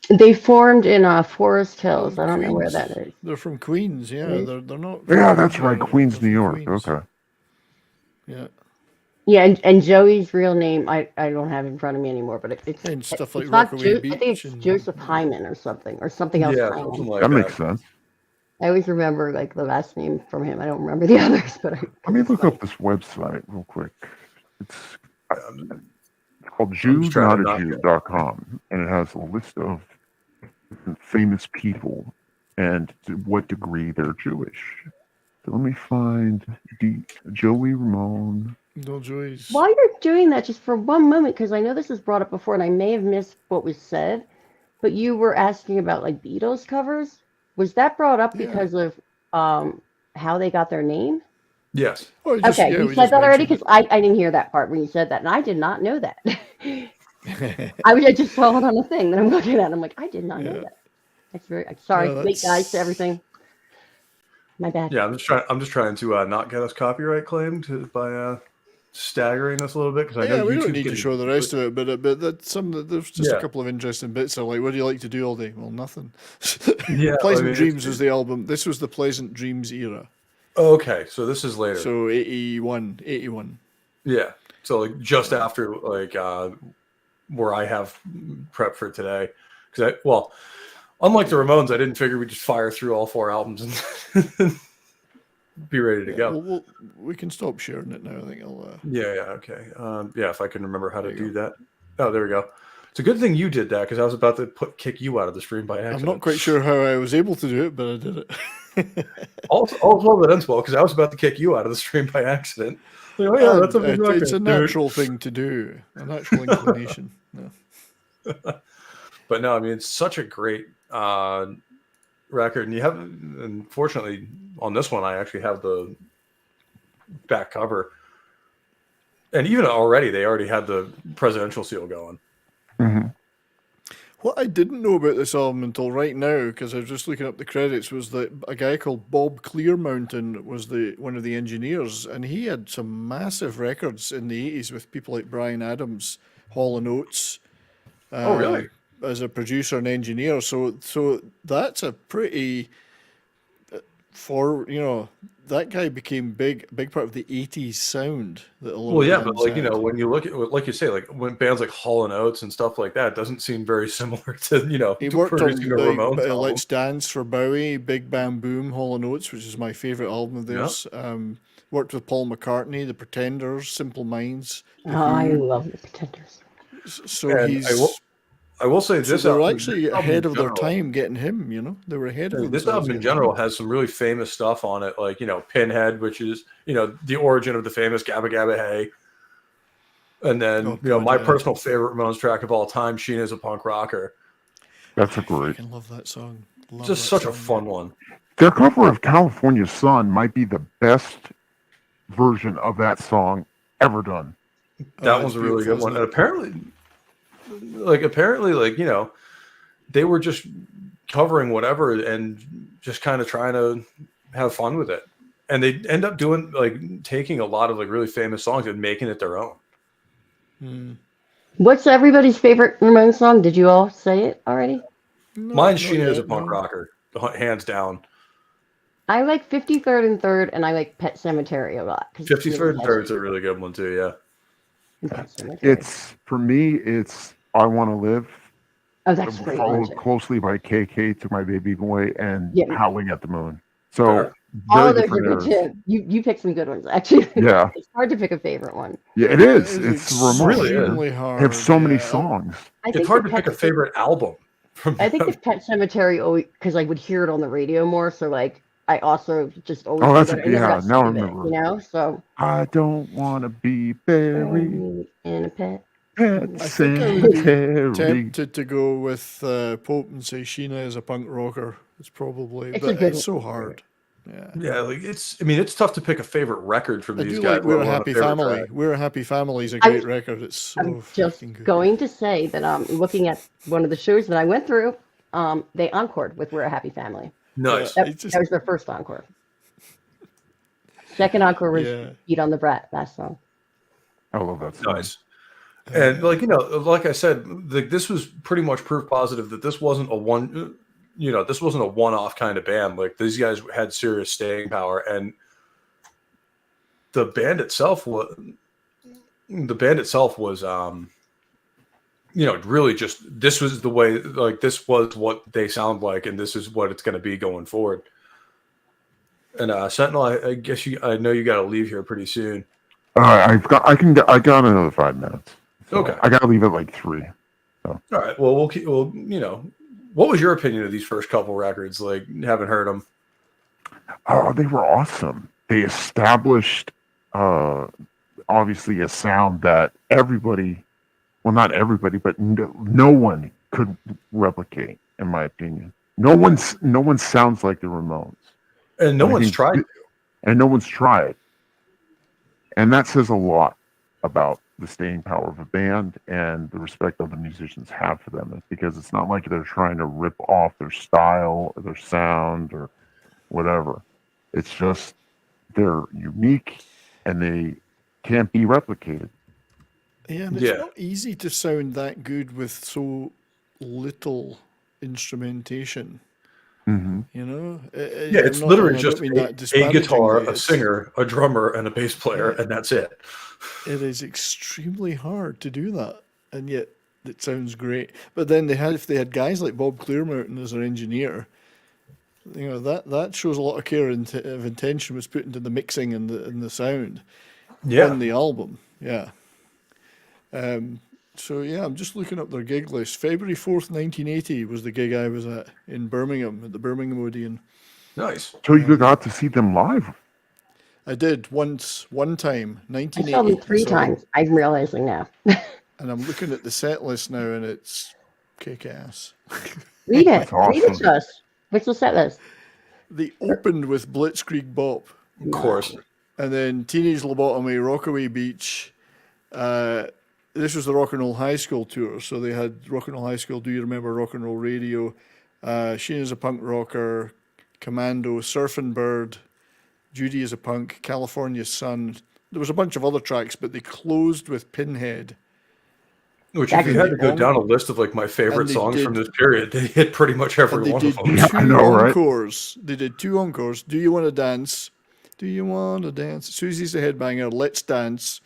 they formed in Forest Hills. I don't know where Queens. that is. They're from Queens. Yeah, Queens? they're not. Yeah, from that's right, Queens, Queens, they're New from York. Queens. Okay. Yeah, Yeah, and Joey's real name I don't have in front of me anymore, but it's and stuff like it's not Rockaway I think Beach it's and Joseph Hyman or something else. Yeah, Hyman. something like That makes sense. I always remember like the last name from him. I don't remember the others, but Let me look up this website real quick. It's called JewNotAJew.com, and it has a list of famous people and to what degree they're Jewish. So let me find Joey Ramone. No, Joey's. While you're doing that, just for one moment, because I know this was brought up before, and I may have missed what was said, but you were asking about like Beatles covers. Was that brought up Yeah. because of how they got their name? Yes. Oh, we just- Okay, yeah, you we said just that already mentioned because I didn't hear that part when you said that, and I did not know that. I just saw it on the thing that I'm looking at. And I'm like, I did not know Yeah. that. That's very sorry, No, late guys to everything. My bad. Yeah, I'm just trying to not get us copyright claimed by staggering this a little bit because I know Yeah, we YouTube don't need to show the rest of it, but there's just Yeah. a couple of interesting bits. Are like, what do you like to do all day? Well, nothing. Yeah, Pleasant I mean, Dreams was the album. This was the Pleasant Dreams era. Okay, so this is later. So 81. Yeah, so like just after like where I have prep for today because unlike the Ramones, I didn't figure we'd just fire through all 4 albums and be ready to go. Well, we can stop sharing it now. I think I'll. Yeah, okay. Yeah, if I can remember how to There you do that. Oh, there we go. It's a good thing you did that because I was about to kick you out of the stream by accident. I'm not quite sure how I was able to do it, but I did it. All's well that ends well because I was about to kick you out of the stream by accident. Like, oh, yeah, that's a big it's a record, dude. natural thing to do, a natural inclination. Yeah. But no, I mean, it's such a great record. And you have, unfortunately, on this one, I actually have the back cover. And even they already had the presidential seal going. Mm-hmm. What I didn't know about this album until right now, because I was just looking up the credits, was that a guy called Bob Clearmountain was one of the engineers, and he had some massive records in the 80s with people like Bryan Adams, Hall & Oates. Oh, really? As a producer and engineer, so that's a pretty that guy became big big part of the 80s sound that a lot Well, of yeah, but bands like had. when you look at like you say, like when bands like Hall and Oates and stuff like that, it doesn't seem very similar to He worked on producing a Ramones album. Let's Dance for Bowie, Big Bam Boom, Hall & Oates, which is my favorite album of theirs. Worked with Paul McCartney, The Pretenders, Simple Minds. Oh, I love the Pretenders. So And he's. I will say So this they were album- actually this album ahead in of their general- time getting him. They were ahead of This themselves album in getting general him. has some really famous stuff on it, like Pinhead, which is the origin of the famous Gabba Gabba Hey, and then my personal favorite Ramones track of all time, "Sheena's a Punk Rocker." That's a great. I love that song. Love Just that such a song, fun yeah. one. Their cover of California Sun might be the best version of that song ever done. That it's one's a really good beautiful, one, isn't and apparently, they were just covering whatever and just kind of trying to have fun with it. And they end up taking a lot of really famous songs and making it their own. What's everybody's favorite Ramones song? Did you all say it already? Mine's not Sheena is a yet, Punk no. Rocker, hands down. I like 53rd and 3rd, and I like Pet Cemetery a lot. 53rd and 3rd is a really good one too, yeah. Pet Cemetery. It's for me. It's I Want to Live, Oh, that's a great one. followed too. closely by KK to My Baby Boy and Yeah. Howling at the Moon. So Fair. All very of those are different good eras. too. You picked some good ones actually. Yeah. It's hard to pick a favorite one. Yeah, it is. It's Ramones. really is. extremely They hard. have so many yeah. songs. I It's hard the to pick a Pet- favorite album from I think them. the Pet Cemetery, because I would hear it on the radio more, so I also just always. Oh, knew that's that a- I never yeah, got now I sick of it, remember. So. I don't want to be buried In a pet. at I think I would be cemetery. tempted to go with Pope and say Sheena is a punk rocker. It's probably, It's a but good it's one. so hard. Yeah. Yeah, it's tough to pick a favorite record from I these do guys. like We're a let alone Happy favorite Family. track. We're a Happy Family is a I- great record. It's so I'm just fucking good. going to say that looking at one of the shows that I went through, they encored with "We're a Happy Family." Nice. Yeah. That, It's just- that was their first encore. Second encore was Yeah. "Beat on the Brat." Last song. I love that song. Nice. And like I said, this was pretty much proof positive that this wasn't a one-off kind of band. Like these guys had serious staying power, and the band itself was really just this was the way. Like this was what they sound like, and this is what it's going to be going forward. And Sentinel, I guess I know you got to leave here pretty soon. I got another 5 minutes. So Okay. I got to leave at like 3. All right. Well, what was your opinion of these first couple records? Like, haven't heard them. Oh, they were awesome. They established, obviously, a sound that everybody, well, not everybody, but no one could replicate, in my opinion. No one sounds like the Ramones, And no one's tried to. and no one's tried. And that says a lot about the staying power of a band and the respect other musicians have for them. Because it's not like they're trying to rip off their style or their sound or whatever. It's just they're unique and they can't be replicated. Yeah, and it's not easy to sound that good with so little instrumentation. Mm-hmm. You know? Yeah, it's literally just a guitar, a singer, a drummer, and a bass player, and that's it. It is extremely hard to do that, and yet it sounds great. But then if they had guys like Bob Clearmountain as their engineer, you know, that shows a lot of care of intention was put into the mixing and the sound on the album. Yeah. So yeah, I'm just looking up their gig list. February 4th, 1980 was the gig I was at in Birmingham at the Birmingham Odeon. Nice. So you got to see them live? I did one time, 1980. I saw them 3 times. I'm realizing now. And I'm looking at the set list now, and it's kick ass. Read it. Awesome. Read it to us. What's the set list? They opened with Blitzkrieg Bop. Of course. And then Teenage Lobotomy, Rockaway Beach. This was the Rock and Roll High School tour. So they had Rock and Roll High School, Do You Remember Rock and Roll Radio, Sheen is a Punk Rocker, Commando, Surfing Bird, Judy is a Punk, California Sun. There was a bunch of other tracks, but they closed with Pinhead. Which, if you had to go down a list of like my favorite songs from this period, they hit pretty much every one of them. They did 2 I know, right? encores. They did 2 encores. Do You Want to Dance? Do You Want to Dance? Susie's the Headbanger. Let's Dance.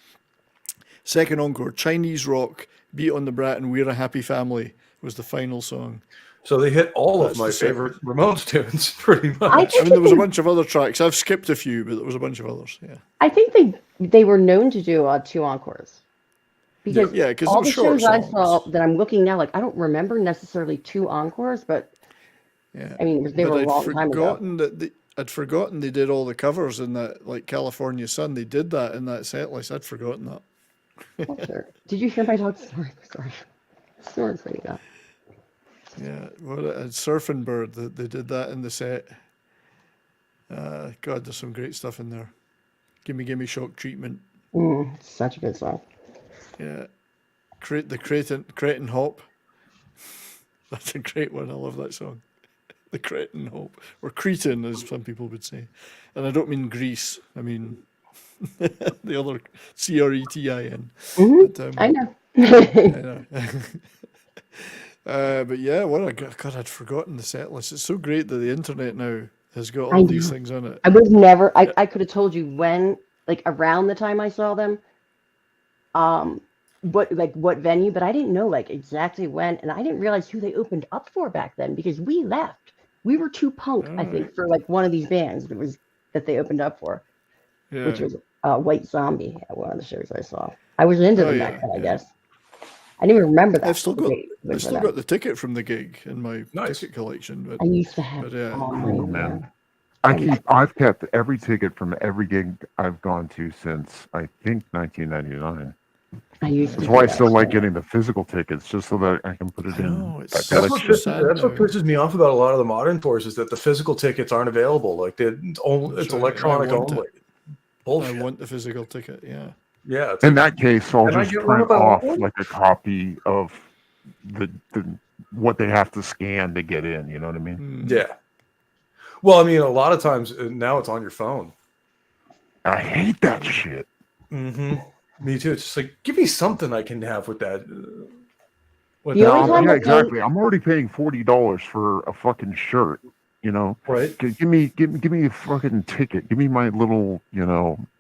Second encore, Chinese Rock, Beat on the Brat, and We're a Happy Family was the final song. So they hit all of my favorite Ramones tunes, pretty much. I mean, there was a bunch of other tracks. I've skipped a few, but there was a bunch of others. Yeah. I think they were known to do 2 encores. Because all the shows I saw that I'm looking now, like I don't remember necessarily 2 encores, but I mean they were a long time ago. I'd forgotten they did all the covers in that, like California Sun. They did that in that set list. I'd forgotten that. Oh, sure. Did you hear my dog snoring? Sorry. Snoring's pretty good. Yeah, Surfing Bird, they did that in the set. God, there's some great stuff in there. Gimme Shock Treatment. Such a good song. Yeah. The Cretin Hop. That's a great one. I love that song. The Cretin Hop. Or Cretin, as some people would say. And I don't mean Greece. I mean the other Cretin. I know. But yeah, God, I'd forgotten the set list. It's so great that the internet now has got all these things on it. I was never. I could have told you when, like around the time I saw them, what venue, but I didn't know like exactly when, and I didn't realize who they opened up for back then because we left. We were too punk, I think, for like one of these bands that they opened up for, which was White Zombie at one of the shows I saw. I was into them back then, I guess. I didn't even remember that. I've still got the ticket from the gig in my ticket collection. But, I used to have. Man, I've kept every ticket from every gig I've gone to since I think 1999. That's why I still like getting the physical tickets, just so that I can put it in. That's what pisses me off about a lot of the modern tours is that the physical tickets aren't available. Like it's electronic only. Bullshit. I want the physical ticket. Yeah. Yeah. In that case, I'll just print off like a copy of the what they have to scan to get in. You know what I mean? Yeah. Well, I mean, a lot of times now it's on your phone. I hate that shit. Mm-hmm. Me too. It's just like, give me something I can have with that. Yeah, exactly. I'm already paying $40 for a fucking shirt. You know, right? Give me a fucking ticket. Give me my little,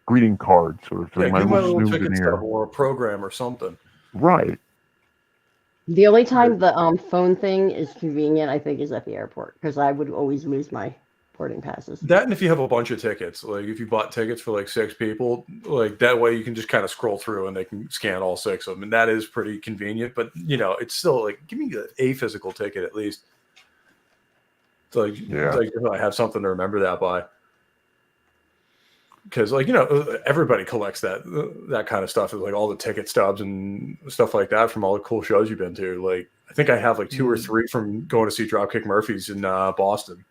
greeting card sort of thing. Yeah, my little souvenir. ticket stub or a program or something. Right. The only time the phone thing is convenient, I think, is at the airport because I would always lose my boarding passes. That, and if you have a bunch of tickets, like if you bought tickets for like 6 people, like that way you can just kind of scroll through and they can scan all 6 of them, and that is pretty convenient. But it's still like, give me a physical ticket at least. It's like, if I have something to remember that by. Because everybody collects that kind of stuff, like all the ticket stubs and stuff like that from all the cool shows you've been to. Like I think I have like 2 or 3 from going to see Dropkick Murphys in Boston.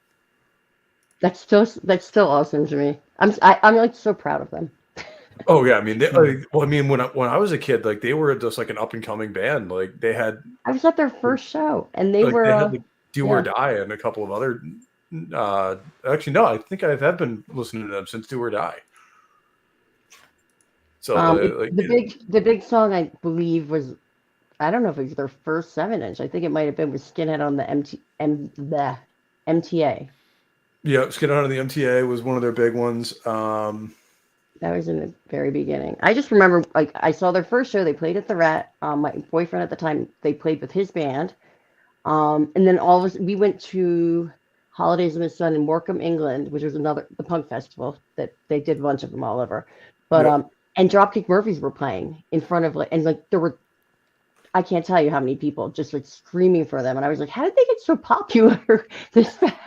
That's still awesome to me. I'm like so proud of them. Oh yeah, I mean, when I was a kid, like they were just like an up and coming band. Like they had. I was at their first show, and they were. They had like Do or Die and a couple of other. Actually, no, I think I have been listening to them since Do or Die. So the big song I believe was, I don't know if it was their first 7-inch. I think it might have been with Skinhead on the MTA. Yeah, Skinhead on the MTA was one of their big ones. That was in the very beginning. I just remember, like, I saw their first show. They played at the Rat. My boyfriend at the time, they played with his band. And then we went to Holidays in the Sun in Morecambe, England, which was the punk festival that they did a bunch of them all over. But and Dropkick Murphys were playing in front of there were, I can't tell you how many people just like screaming for them. And I was like, how did they get so popular this fast?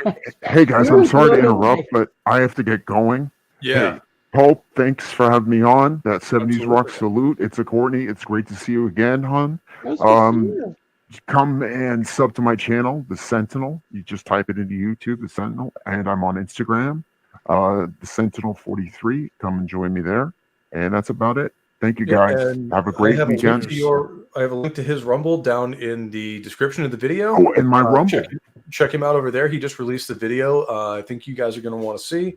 Hey guys, I'm sorry to interrupt, but I have to get going. Yeah. Hey, Pope, thanks for having me on. That 70s rock salute. It's a Courtney. It's great to see you again, hon. Nice to see you. Come and sub to my channel, The Sentinel. You just type it into YouTube, The Sentinel, and I'm on Instagram, The Sentinel 43. Come and join me there. And that's about it. Thank you guys. Have a great weekend. I have a link to his Rumble down in the description of the video. Oh, and my Rumble. Check him out over there. He just released the video. I think you guys are going to want to see.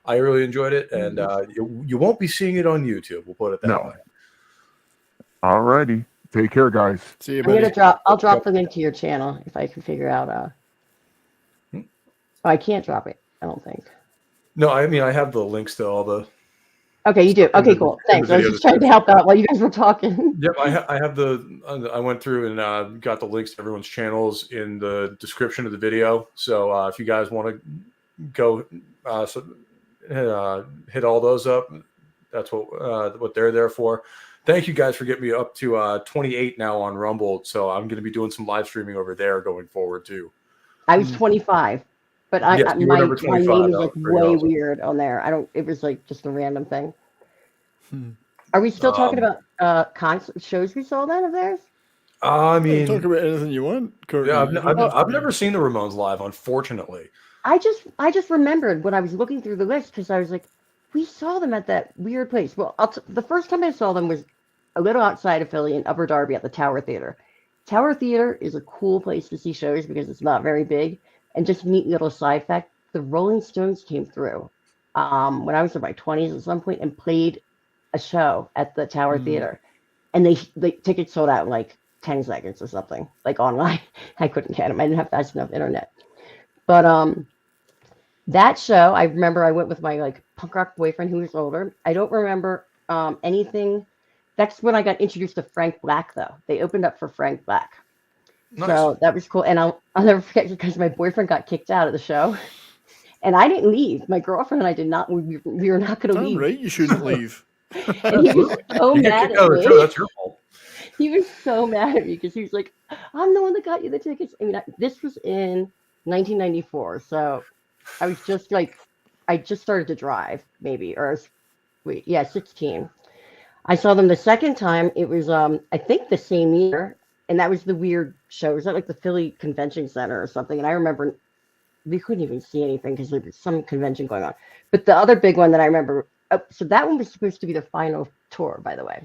I really enjoyed it, and you won't be seeing it on YouTube. We'll put it that way. All righty. Take care, guys. See you, buddy. I'll drop the link to your channel if I can figure out. I can't drop it, I don't think. No, I mean, I have the links to all the. Okay, you do. Okay, cool. Thanks. I was just trying to help out while you guys were talking. Yep, I have I went through and got the links to everyone's channels in the description of the video. So if you guys want to go hit all those up, that's what they're there for. Thank you guys for getting me up to 28 now on Rumble. So I'm going to be doing some live streaming over there going forward too. I was 25. But my name is like way awesome. Weird on there. It was like just a random thing. Are we still talking about concert shows we saw then of theirs? I mean, talk about anything you want, Courtney. Yeah, I've never seen the Ramones live, unfortunately. I just remembered when I was looking through the list because I was like, we saw them at that weird place. Well, the first time I saw them was a little outside of Philly in Upper Darby at the Tower Theater. Tower Theater is a cool place to see shows because it's not very big. And just neat little side fact, the Rolling Stones came through when I was in my 20s at some point and played a show at the Tower Theater. And the tickets sold out in like 10 seconds or something, like online. I couldn't get them. I didn't have fast enough internet. But that show, I remember I went with my like punk rock boyfriend who was older. I don't remember anything. That's when I got introduced to Frank Black, though. They opened up for Frank Black. Nice. So that was cool. And I'll never forget because my boyfriend got kicked out of the show. And I didn't leave. My girlfriend and I did not. We were not going to leave. Right, you shouldn't leave. And he was so mad at me. That's your fault. He was so mad at me because he was like, I'm the one that got you the tickets. I mean, this was in 1994. So I was just like, I just started to drive maybe, 16. I saw them the second time. It was, I think the same year. And that was the weird show. It was at like the Philly Convention Center or something. And I remember we couldn't even see anything because there was some convention going on. But the other big one that I remember, so that one was supposed to be the final tour, by the way.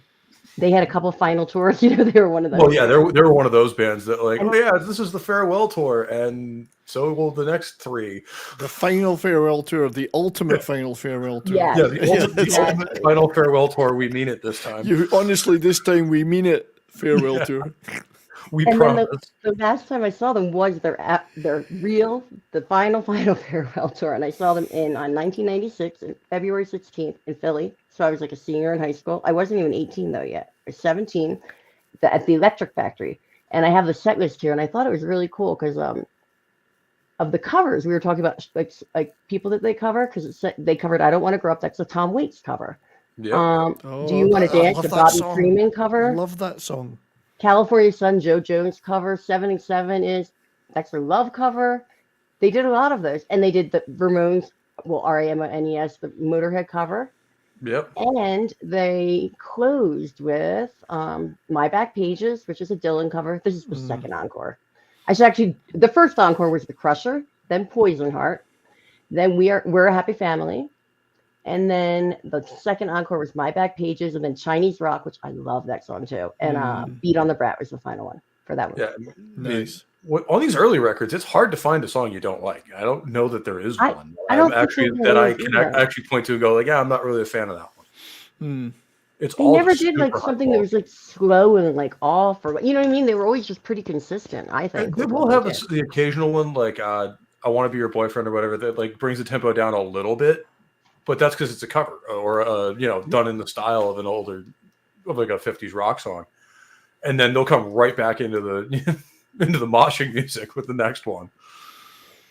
They had a couple final tours. They were one of those. Well, yeah, they were one of those bands that this is the farewell tour. And so will the next 3. The final farewell tour, the ultimate final farewell tour. Yeah, the ultimate final farewell tour. We mean it this time. Honestly, this time we mean it. Farewell tour. We promise. The last time I saw them was the final farewell tour, and I saw them on 1996, February 16th in Philly. So I was like a senior in high school. I wasn't even 18 though yet. I was 17 at the Electric Factory, and I have the set list here, and I thought it was really cool because of the covers. We were talking about like people that they cover because they covered "I Don't Want to Grow Up." That's a Tom Waits cover. Yep. Do You Want to I Dance? love The that Bobby song. Freeman cover. Love that song. California Sun, Joe Jones cover. 77 is Dexter Love cover. They did a lot of those, and they did the Ramones, well, Ramones, the Motorhead cover. Yep. And they closed with My Back Pages, which is a Dylan cover. This is the second encore. The first encore was The Crusher, then Poison Heart, then We're a Happy Family, and then the second encore was My Back Pages, and then Chinese Rock, which I love that song too, and Beat on the Brat was the final one for that one. Yeah. Nice. On these early records, it's hard to find a song you don't like. I don't know that there is one. I don't actually think that there I is can either. actually point to and go like, yeah, I'm not really a fan of that one. It's They all never just did like super something high that was like slow and like off, or you know what I mean. They were always just pretty consistent, I think. They with will what have they did. the occasional one like I Want to Be Your Boyfriend or whatever that like brings the tempo down a little bit, but that's because it's a cover or done in the style of an older of like a 50s rock song, and then they'll come right back into the into the moshing music with the next one.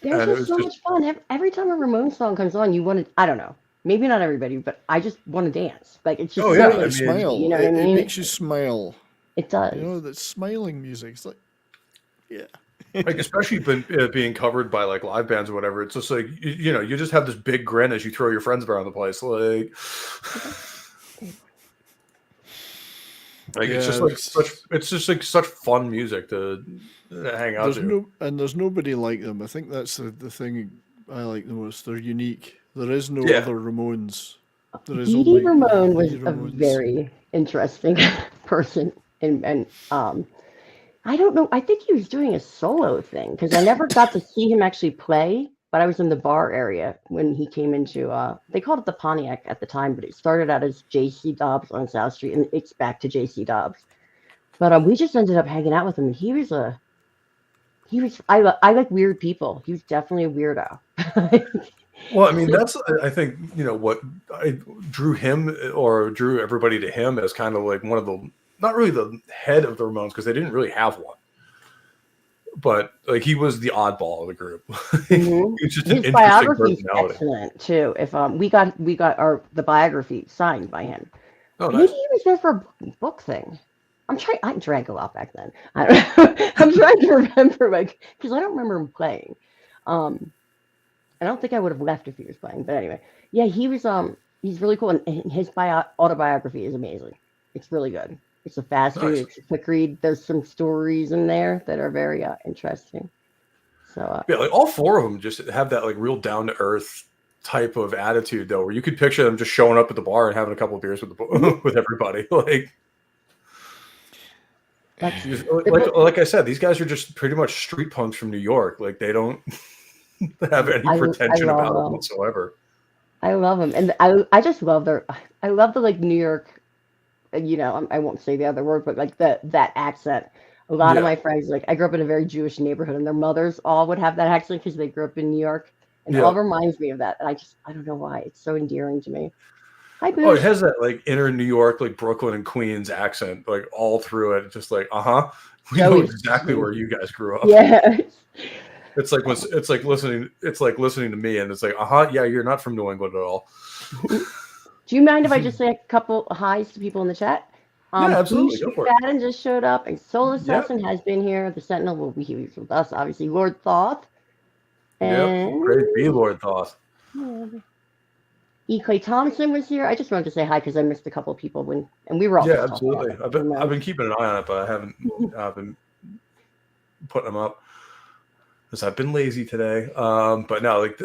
There's And it just was so much fun. Every time a Ramones song comes on, you want to, I don't know, maybe not everybody, but I just want to dance. Like it's just Oh, so yeah, I Make mean, you smile. you know what I It mean? makes you smile. It does. You know, that smiling music. It's like, yeah. like especially being covered by like live bands or whatever. It's just like you just have this big grin as you throw your friends around the place. Like it's just like such fun music to hang out to. There's nobody like them. I think that's the thing I like the most. They're unique. There is no Yeah. other Ramones. There is Dee only Ramone was Dee a Ramones. very interesting person, and I don't know. I think he was doing a solo thing because I never got to see him actually play. But I was in the bar area when he came into. They called it the Pontiac at the time, but it started out as J.C. Dobbs on South Street, and it's back to J.C. Dobbs. But we just ended up hanging out with him. He was. I like weird people. He was definitely a weirdo. Well, I mean, that's I think what I drew him or drew everybody to him as kind of like one of the not really the head of the Ramones because they didn't really have one. But like he was the oddball of the group. Mm-hmm. He was just an His interesting biography is personality. excellent too. If we got the biography signed by him. Oh, Maybe nice. he was there for a book thing. I drank a lot back then. I don't know. I'm trying to remember because I don't remember him playing. I don't think I would have left if he was playing. But anyway, yeah, he was. He's really cool, and his autobiography is amazing. It's really good. It's a fast read. Nice. It's a quick read. There's some stories in there that are very interesting. So Yeah, like all four of them just have that like real down to earth type of attitude though, where you could picture them just showing up at the bar and having a couple of beers with with everybody. Like I said, these guys are just pretty much street punks from New York. Like they don't have any pretension about it whatsoever. I love them, and I just love I love the like New York. I won't say the other word, but like that accent. A lot of my friends, like I grew up in a very Jewish neighborhood, and their mothers all would have that accent because they grew up in New York, and it all reminds me of that. And I don't know why it's so endearing to me. Hi, Boosh. Oh, it has that like inner New York, like Brooklyn and Queens accent, like all through it. Just like, we know exactly where you guys grew up. Yeah. It's like listening to me, and it's like, yeah, you're not from New England at all. Do you mind if I just say a couple highs to people in the chat? Yeah, absolutely. Go for it. Fadden just showed up, and Soul Assassin has been here. The Sentinel will be here with us, obviously. Lord Thoth. And Praise be Lord Thoth. E. Clay Thompson was here. I just wanted to say hi because I missed a couple of people and we were all absolutely. I've been keeping an eye on it, but I haven't been putting them up. Because I've been lazy today, but no, like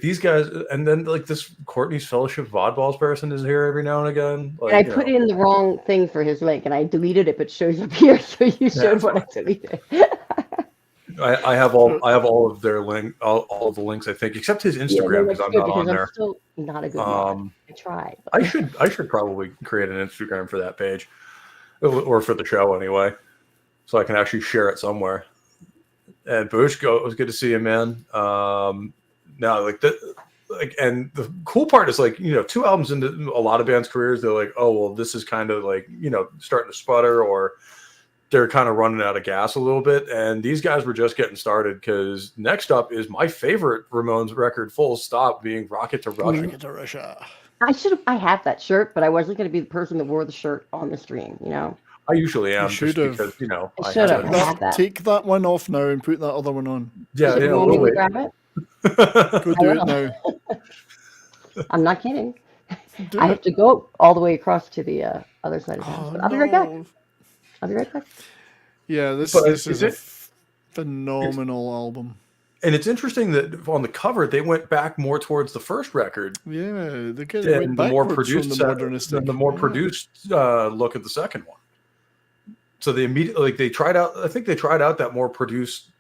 these guys, and then like this Courtney's Fellowship of Oddballs person is here every now and again. Like, and I put in the wrong thing for his link, and I deleted it, but it shows up here, so you showed what I deleted. I have all of their all of the links, I think, except his Instagram because I'm not on there. I'm still not a good mod. I tried. But... I should probably create an Instagram for that page, or for the show anyway, so I can actually share it somewhere. And Bushko, it was good to see you, man. And the cool part is like, 2 albums into a lot of bands' careers, they're like, oh, well, this is kind of like, starting to sputter, or they're kind of running out of gas a little bit, and these guys were just getting started. Because next up is my favorite Ramones record, full stop, being "Rocket to Russia." Rocket to Russia. I have that shirt, but I wasn't going to be the person that wore the shirt on the stream. You know, I usually am, should just have. because I I should have have. to- I have that. Take that one off now and put that other one on. Yeah, You yeah, want me we'll to wait. grab it? Go do it now. I'm not kidding. Do I it. have to go all the way across to the other side of town. Oh, But I'll be right back. no. I'll be right back. Yeah, this But is is a it- phenomenal album. And it's interesting that on the cover they went back more towards the first record Yeah, they get than went the more backwards produced from the set- modernistic. than the more Yeah. produced look of the second one. So they immediately they tried out. I think they tried out that more produced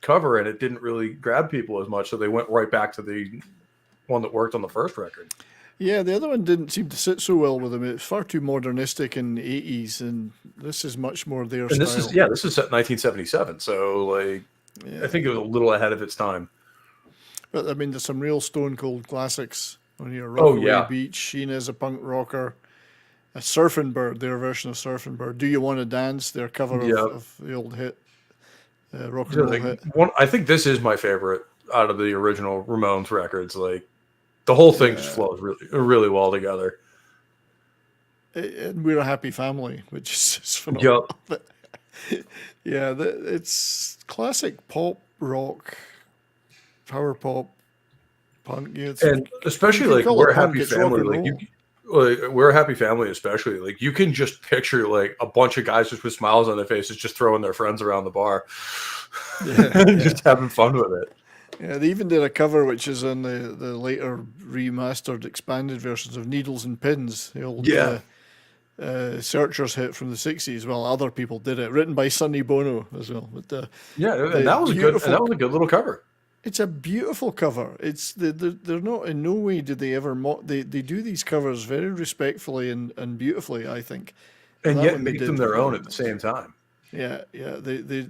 cover, and it didn't really grab people as much. So they went right back to the one that worked on the first record. Yeah, the other one didn't seem to sit so well with them. It's far too modernistic in the 80s, and this is much more their And style. this is set in 1977. So like Yeah. I think it was a little ahead of its time. But I mean, there's some real Stone Cold classics on here. Oh, Rockaway yeah. Beach, Sheena's a Punk Rocker, a Surfing Bird, their version of Surfing Bird. Do You Want to Dance, their cover Yeah. of the old hit, rock and So, roll like, hit. I think this is my favorite out of the original Ramones records. Like the whole thing just flows really, really well together. And We're a Happy Family, which is just phenomenal. But, yeah, it's classic pop, rock, power pop, punk. Yeah, And especially you can like call We're it a punk, Happy it's rock Family, and like roll. We're a Happy Family, especially like you can just picture like a bunch of guys just with smiles on their faces, just throwing their friends around the bar, just having fun with it. Yeah, they even did a cover which is on the later remastered, expanded versions of Needles and Pins, the old Searchers hit from the 60s. Well, other people did it, written by Sonny Bono as well. But Yeah, and that was a good little cover. it's a beautiful cover. It's they're not in no way did they ever they do these covers very respectfully and beautifully, I think. And that yet one they make did them their own very at the same time. Yeah, yeah. They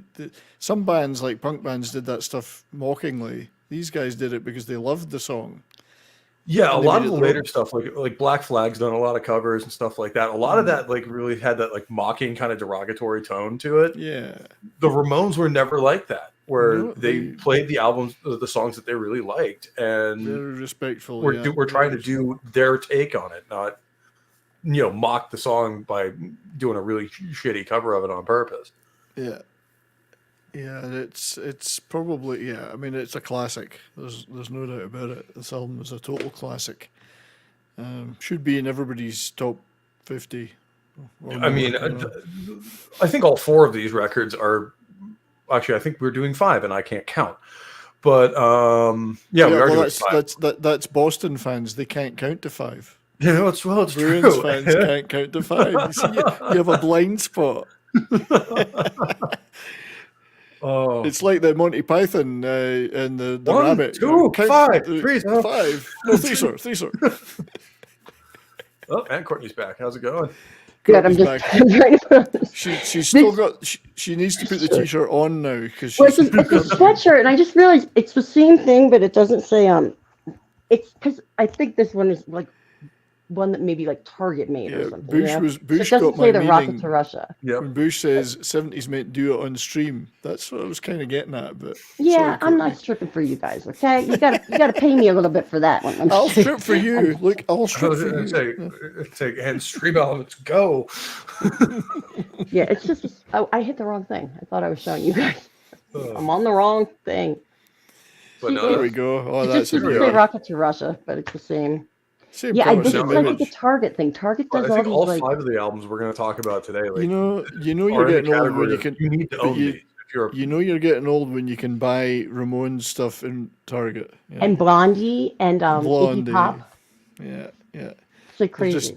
some bands like punk bands did that stuff mockingly. These guys did it because they loved the song. Yeah, a And they lot made of it the their later own. stuff, like Black Flag's done a lot of covers and stuff like that. A lot of that like really had that like mocking kind of derogatory tone to it. Yeah. The Ramones were never like that, where No, they they- played the albums, the songs that they really liked, and Very respectful. we're yeah. we're trying to do their take on it, not mock the song by doing a really shitty cover of it on purpose. Yeah. Yeah, it's probably I mean it's a classic. There's no doubt about it. This album is a total classic. Should be in everybody's top 50. or I more, mean, you know. I think all four of these records are actually. I think we're doing five, and I can't count. But we are well, doing five. that's Boston fans. They can't count to 5. It's Bruins true. fans can't count to 5. You see, you have a blind spot. Oh, It's like the Monty Python and the 1, rabbit. 2, Count 5, to 3, 5. No, 3, sir. 3, sir. oh, and Courtney's back. How's it going? Good. I'm Courtney's just back. trying to put on this. She's still got. She needs to put the t-shirt on now because Well, she's. it's a sweatshirt, and I just realized it's the same thing, but it doesn't say It's because I think this one is like one that maybe like Target made or Yeah, something. Bush you know? was- So Bush it doesn't got say my the Rocket meaning. to Russia. Yep. When Bush says 70s meant do it on stream, that's what I was kind of getting at. But Yeah, sorry, I'm Courtney. not stripping for you guys. Okay, you gotta pay me a little bit for that one. I'm I'll just- strip for you. Look, I'll I strip was for going you. to say, and stream elements go. Yeah, it's just I hit the wrong thing. I thought I was showing you guys. Oh. I'm on the wrong thing. But There no, we go. Oh, It that's just a doesn't we say are. Rocket to Russia, but it's the same. same Yeah, I cover, think same it's like image. the Target thing. Target I does all think these all like. five of the albums we're going to talk about today, like, You know are you're in the getting old when category you of can. you need to but own you- these. If you're You know you're getting old when you can buy Ramones stuff in Target. Yeah. And Blondie and Blondie. Iggy Pop. Yeah, yeah, It's like They're crazy. just-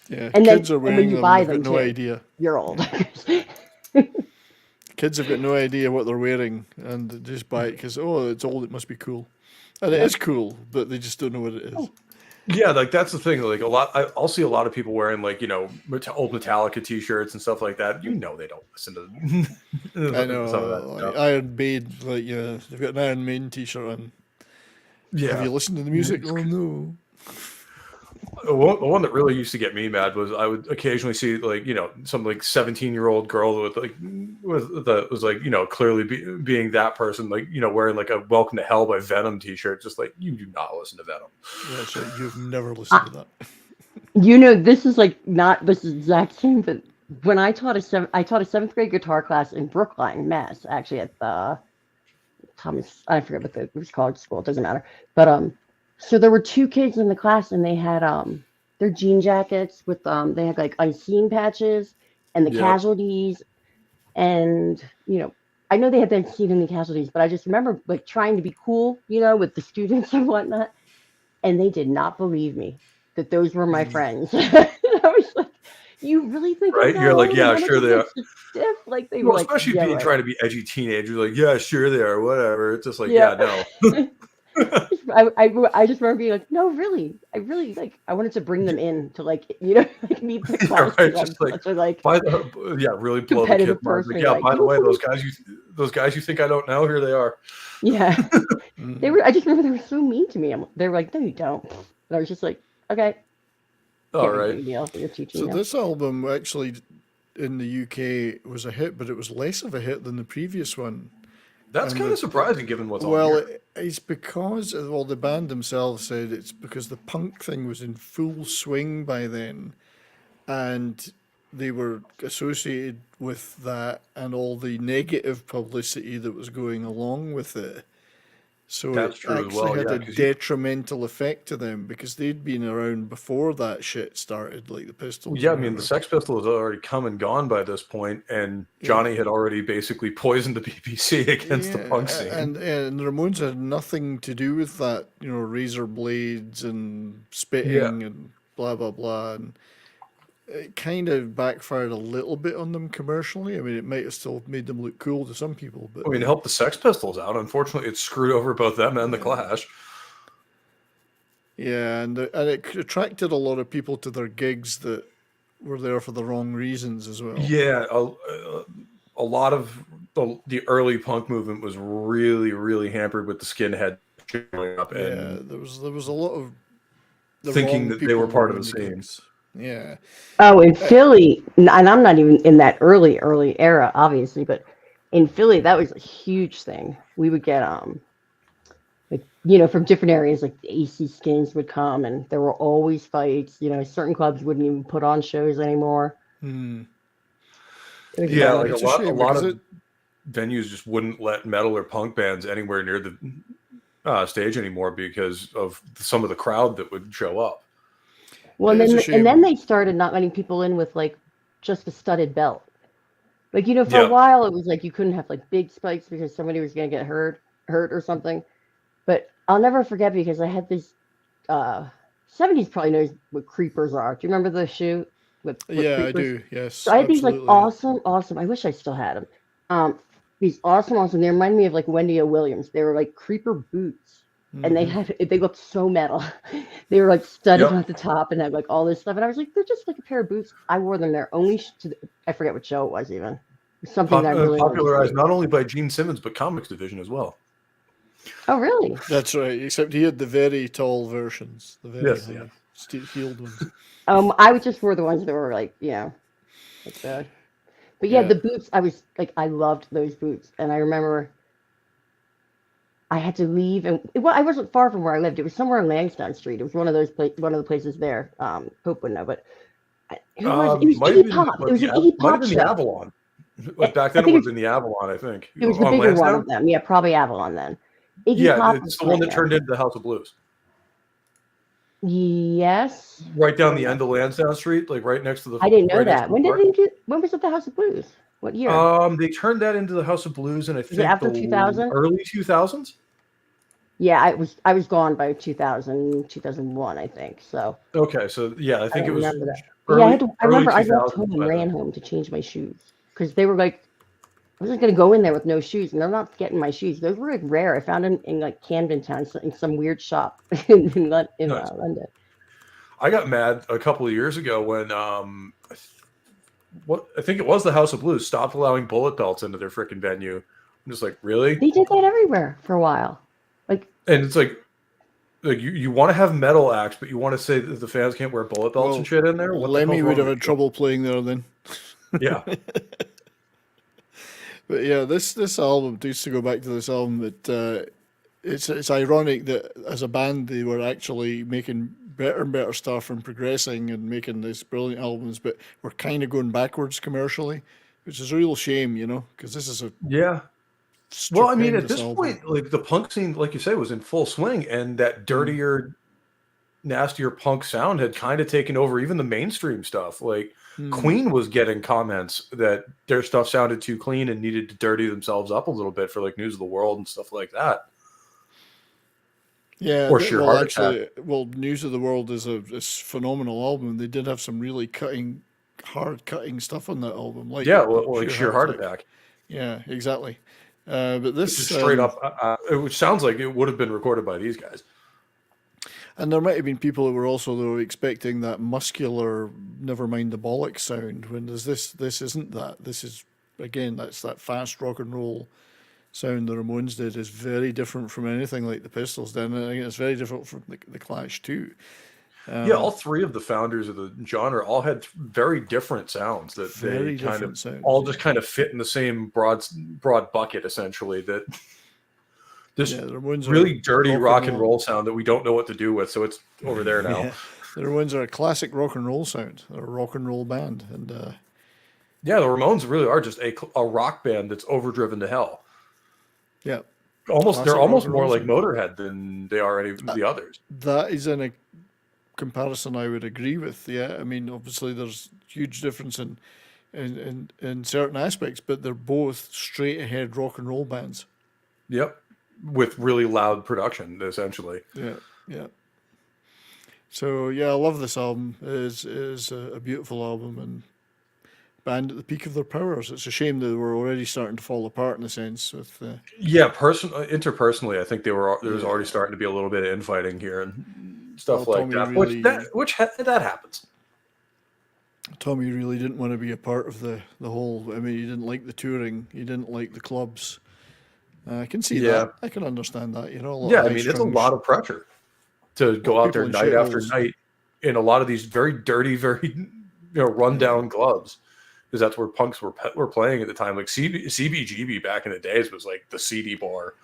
yeah. And then- Kids are and when wearing you them. buy They've got them, no too. idea. You're old. Kids have got no idea what they're wearing, and they just buy it because it's old. It must be cool, and it is cool, but they just don't know what it is. Yeah, like that's the thing. Like I'll see a lot of people wearing like old Metallica T-shirts and stuff like that. They don't listen to. I know. some of that Like stuff. Iron Maiden, they've got an Iron Maiden T-shirt on. Have Yeah, you listened to the music? Oh no. The one that really used to get me mad was I would occasionally see like some like 17-year-old girl with was like clearly being that person, like wearing like a "Welcome to Hell" by Venom T-shirt. Just like, you do not listen to Venom. Yeah, so you've never listened to that. This is like not this exact same, but when I taught a seventh grade guitar class in Brookline, Mass, actually at the Thomas, I forget what it was called, school, it doesn't matter. But so there were two kids in the class, and they had their jean jackets with they had like unseen patches and the casualties, and I know they had the unseen and the casualties, but I just remember like trying to be cool, with the students and whatnot, and they did not believe me that those were my friends. I was like, you really think Right? You're like, yeah, sure they are. Stiff? Like they Well, were like, especially yeah, being right. trying to be edgy teenagers, like, yeah, sure they are, whatever. It's just like, yeah, no. I just remember being like, no, really, I really like. I wanted to bring them in to like like meet the class. Right, just like, really blow the kid. Like, yeah, by the way, those guys you think I don't know, here they are. Yeah, they were. I just remember they were so mean to me. They were like, no, you don't. And I was just like, okay, all right. You're teaching. So this album actually in the UK was a hit, but it was less of a hit than the previous one. That's kind of surprising given what's on Well, here. it's because, well, the band themselves said it's because the punk thing was in full swing by then, and they were associated with that and all the negative publicity that was going along with it. So That's it true as actually well, had yeah, a 'cause detrimental effect to them because they'd been around before that shit started, like the Pistols. Yeah, I and mean, the whatever. Sex Pistols had already come and gone by this point, and Johnny had already basically poisoned the BBC against the punk scene. And the Ramones had nothing to do with that, razor blades and spitting and blah, blah, blah. And it kind of backfired a little bit on them commercially. I mean, it might have still made them look cool to some people, but I mean, it helped the Sex Pistols out. Unfortunately, it screwed over both them and the Clash. yeah, and it attracted a lot of people to their gigs that were there for the wrong reasons as well. Yeah, a lot of the early punk movement was really, really hampered with the skinhead showing up and there was a lot of the thinking wrong that they people were part of running the scene. gigs. Yeah. Oh, in Philly, and I'm not even in that early era, obviously, but in Philly, that was a huge thing. We would get like from different areas, like the AC Skins would come, and there were always fights. Certain clubs wouldn't even put on shows anymore. Hmm. Yeah, like it's a lot because of venues just wouldn't let metal or punk bands anywhere near the stage anymore because of some of the crowd that would show up. Well, It's a and shame. then they started not letting people in with like just a studded belt. Like for Yeah. a while, it was like you couldn't have like big spikes because somebody was going to get hurt or something. But I'll never forget because I had this 70s probably knows what creepers are. Do you remember the shoe with Yeah, I creepers? do. Yes. So I had these like absolutely. awesome. I wish I still had them. These awesome. They remind me of like Wendy O. Williams. They were like creeper boots, and they looked so metal. They were like studded at the top and had like all this stuff. And I was like, they're just like a pair of boots. I wore them there only I forget what show it was even. Something that I really wanted to Popularized see. not only by Gene Simmons but Comics Division as well. Oh, really? That's right. Except he had the very tall versions, the very Yes, high heeled ones. I would just wear the ones that were like like the. But yeah, the boots. I was like, I loved those boots, and I remember I had to leave, and I wasn't far from where I lived. It was somewhere on Langston Street. It was one of the places there. Hope would know, but it was Might have Iggy been, Pop. like, It was an might Iggy have Pop been the show. Avalon. Like back I then, it think would have been the Avalon, I think. It was the On bigger one Lansdowne? of them. Yeah, probably Avalon then. Iggy Yeah, Pop it's was the one playing that turned into the House of Blues. there. Yes. Right down the end of Lansdowne Street, like right next to the. I didn't know right next that. to When the did park. they get? When was it the House of Blues? What year? They turned that into the House of Blues, and I it think after the 2000? early 2000s. Yeah, I was gone by 2000, 2001, I think. So Okay, so yeah, I think it don't was remember that. early. Yeah, I remember I 2000s left home and by then. ran home to change my shoes because they were like, I wasn't gonna go in there with no shoes, and they're not getting my shoes. Those were like rare. I found them in like Camden Town, in some weird shop in Nice. London. I got mad a couple of years ago when I think it was the House of Blues stopped allowing bullet belts into their freaking venue. I'm just like, really? They did that everywhere for a while. Like, And it's like, Like you want to have metal acts, but you want to say that the fans can't wear bullet belts and shit in there. What the Lemmy hell's would wrong have with had trouble playing there then. you? Yeah, But yeah, this album, just to go back to this album, that it's ironic that as a band they were actually making better and better stuff and progressing and making these brilliant albums, but we're kind of going backwards commercially, which is a real shame, you know, because this is a yeah. Well, I mean, at stupendous this album. point, like the punk scene, like you say, was in full swing, and that dirtier, nastier punk sound had kind of taken over even the mainstream stuff. Like Queen was getting comments that their stuff sounded too clean and needed to dirty themselves up a little bit for like News of the World and stuff like that. Yeah, Or Sheer well, Heart actually, well, News of the World is a phenomenal album. They did have some really hard cutting stuff on that album, like Yeah, well, like Sheer Heart Attack. Attack. Yeah, exactly. But this Which is straight up, which sounds like it would have been recorded by these guys. and there might have been people that were also though expecting that muscular, never mind the bollocks sound. When there's this isn't that. This is again that's that fast rock and roll sound the Ramones did is very different from anything like the Pistols did, and I think it's very different from the Clash too. Yeah, all three of the founders of the genre all had very different sounds that Very they kind different of sounds, all just kind of fit in the same broad bucket, essentially. That this Yeah, the Ramones are really dirty rock and roll. roll sound that we don't know what to do with, so it's over there now. Yeah, the Ramones are a classic rock and roll sound. They're a rock and roll band, and Yeah, the Ramones really are just a rock band that's overdriven to hell. yeah, Almost, they're Classic almost rock and more roll like sound. Motorhead than they are any of the others. that is in a comparison I would agree with. Yeah, I mean, obviously there's huge difference in certain aspects, but they're both straight ahead rock and roll bands. Yep, with really loud production, essentially. Yeah, yeah. So yeah, I love this album. It is a beautiful album and band at the peak of their powers. It's a shame that they were already starting to fall apart in a sense. With Yeah, interpersonally, I think there was already starting to be a little bit of infighting here and stuff Well, like Tommy that. really- That happens. Tommy really didn't want to be a part of the whole. I mean, he didn't like the touring. He didn't like the clubs. I can see Yeah. that. I can understand that. You know, a lot Yeah, of I mean, it's a high-strung lot of pressure to go out there people in night after shitholes. night in a lot of these very dirty, very rundown clubs, because that's where punks were playing at the time. Like CBGB back in the days was like the CD bar.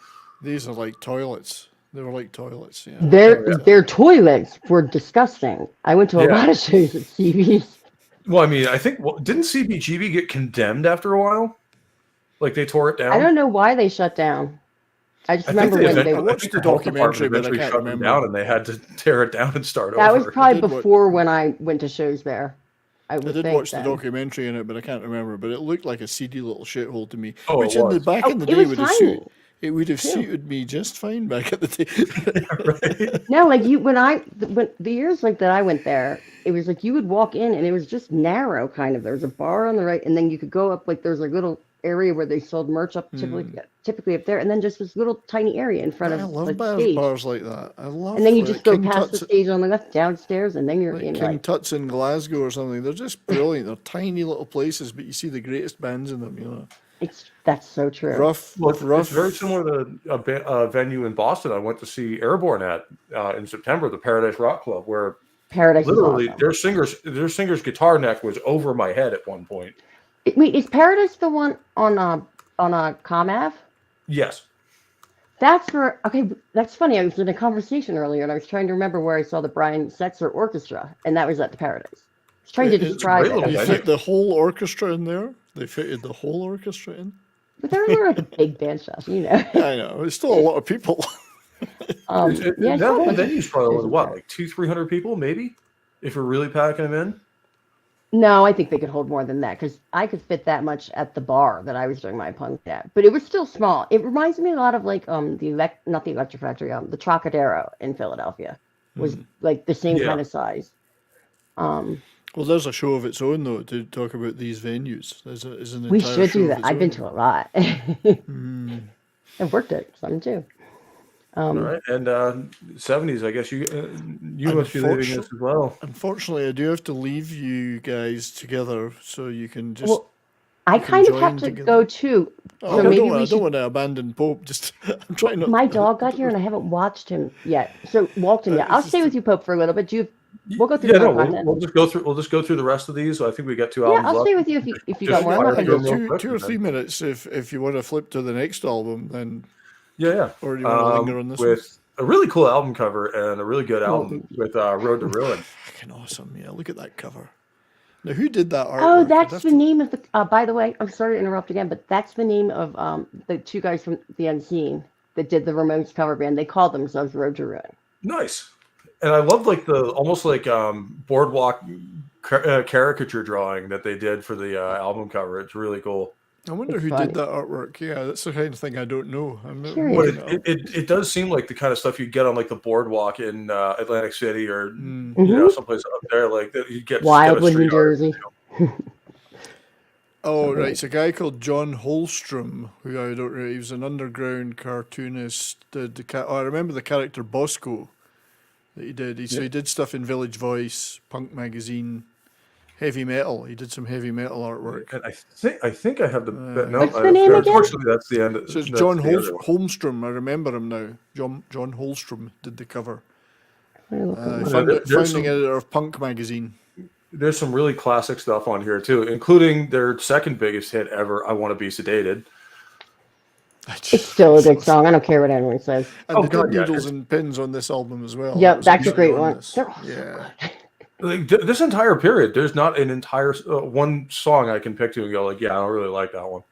These are like toilets. They were like toilets. Yeah. Their toilets were disgusting. I went to a Yeah. lot of shows at CB's. Well, I mean, I think didn't CBGB get condemned after a while? Like they tore it down. I don't know why they shut down. I just I think remember when they I I watched think the health department documentary, but I eventually can't shut them remember. down, and they had to tear it down and start that over. was probably did watch- before when I went to shows there. I would I did think watch then. the documentary in it, but I can't remember. But it looked like a seedy little shithole to me. Oh, which it in the was. back in the It day was would have tiny. suited. It would have too. suited me just fine back in the day. Right? No, like when the years like that I went there, it was like you would walk in and it was just narrow kind of. There was a bar on the right, and then you could go up like there's a little area where they sold merch up typically up there, and then just this little tiny area in front I of love the bars, stage. bars like that. I love. And then you like just go King past Tut's, the stage on the left, downstairs, and then you're like in King like Tut's in Glasgow or something. They're just brilliant. They're tiny little places, but you see the greatest bands in them. You know, that's so true. rough, Well, it's rough. very similar to a venue in Boston I went to see Airborne at in September, the Paradise Rock Club, where Paradise literally is awesome. their singer's guitar neck was over my head at one point. Wait, is Paradise the one on Com Ave? Yes. That's where. Okay, that's funny. I was in a conversation earlier, and I was trying to remember where I saw the Brian Setzer Orchestra, and that was at the Paradise. I was trying to It's a describe great little it. They venue. fit the whole orchestra in there. They fitted the whole orchestra in. But they're like a big band shop, you know. I know. It's still a lot of people. Yeah, that it's whole not much- venue's probably isn't what, there? like 200-300 people, maybe, if you're really packing them in. No, I think they could hold more than that because I could fit that much at the bar that I was doing my punk at. But it was still small. It reminds me a lot of like not the Electric Factory, the Trocadero in Philadelphia was like the same Yeah. kind of size. Well, there's a show of its own though to talk about these venues. There's an We entire should show do of that. its I've been own. to a lot. I've worked at some too. All right, and 70s, I guess you must be leaving this as well. Unfortunately, I do have to leave you guys together so you can just Well, I you can kind of have join to together. go too. Oh, So I maybe don't, we I should. don't want to abandon Pope. Just I'm trying not. My dog got here and I haven't watched him yet. So Walton, yeah, It's I'll just stay with you, Pope, for a little bit. We'll go through Yeah, some no, more content. we'll just go through. We'll just go through the rest of these. I think we got 2 Yeah, albums I'll left. stay with you if you Just got more. I'm fire not going through to them do real two. quick, two or and then- three minutes if you want to flip to the next album, then Yeah. or do you want to linger on this with a really cool album cover and a really good Well, album with Road to Ruin. one? Fucking awesome! Yeah, look at that cover. Now, who did that artwork? Oh, I'd that's have the to- name of the. By the way, I'm sorry to interrupt again, but that's the name of the two guys from the Unseen that did the Ramones cover band. They called themselves Road to Ruin. Nice. And I love like the almost like boardwalk caricature drawing that they did for the album cover. It's really cool. I wonder It's who funny. did that artwork. Yeah, that's the kind of thing I don't know. I'm not Curious. But looking it up. it does seem like the kind of stuff you get on like the boardwalk in Atlantic City or Mm. you know Mhm. someplace up there like that. You get Wildwood, street New art. Jersey. Oh, right. It's a guy called John Holstrom, who I don't know. He was an underground cartoonist. I remember the character Bosco that he did. So he did stuff in Village Voice, Punk Magazine, heavy metal. He did some heavy metal artwork. And I think I have the no. What's the name again? Unfortunately, that's the end. So it's that's John the other one. Holmstrom. I remember him now. John Holstrom did the cover. Founding There's editor of Punk Magazine. There's some really classic stuff on here too, including their second biggest hit ever, "I Want to Be Sedated." It's still a good song. I don't care what anyone says. And Oh, they God, did yeah, Needles it's- and Pins on this album as well. Yep, That was that's a actually great on one. this. They're all so Yeah. Like this entire period, there's not an entire one song I can pick to and go like, yeah, I don't really like that one.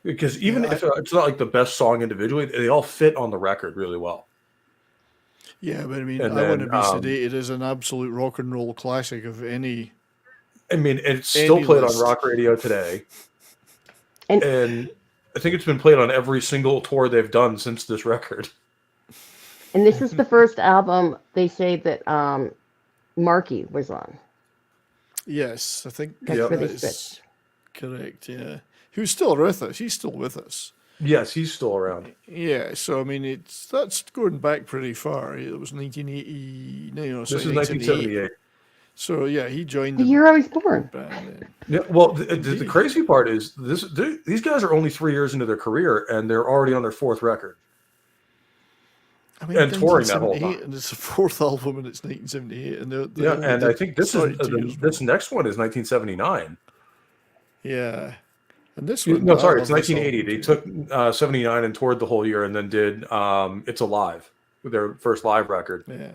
Because even if it's not like the best song individually, they all fit on the record really well. Yeah, but I mean, And I Want to then, Be Sedated is an absolute rock and roll classic of any. I mean, it's still Any played list. on rock radio today, And and I think it's been played on every single tour they've done since this record. and this is the first album they say that Marky was on. Yes, I think That's Yep. where they that is switched. correct. Yeah, who's still with us? He's still with us. Yes, he's still around. Yeah, so I mean, that's going back pretty far. It was 1980. No, This sorry, is 1978. So yeah, he joined The year I was born. band. Yeah, well, the crazy part is these guys are only 3 years into their career, and they're already on their fourth record. I mean, And touring that whole 1978, and it's the fourth album, and it's 1978, and they're Yeah, only and I think this started is 2 years this next one is 1979. Yeah, and this one. No, I sorry, it's love this 1980. album They too. took 79 and toured the whole year, and then did "It's Alive" with their first live record. Yeah,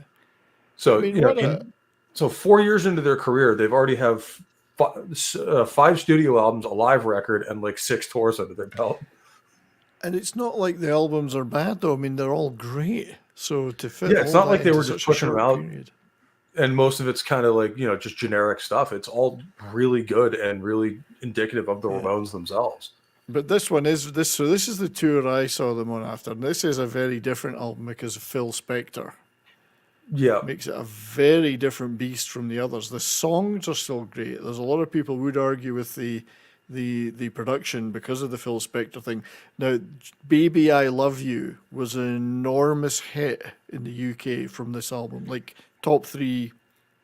So I mean, you know, what a- so 4 years into their career, they've already have 5 studio albums, a live record, and like 6 tours under their belt. and it's not like the albums are bad though. I mean, they're all great. So to fit, Yeah, it's all not like that they into were just such a pushing them short out. period. And most of it's kind of like just generic stuff. It's all really good and really indicative of the Ramones themselves. But this one is this. So this is the tour I saw them on after. And this is a very different album because of Phil Spector. Yeah, Makes it a very different beast from the others. The songs are still great. There's a lot of people would argue with the production because of the Phil Spector thing. Now, "Baby I Love You" was an enormous hit in the UK from this album, like top 3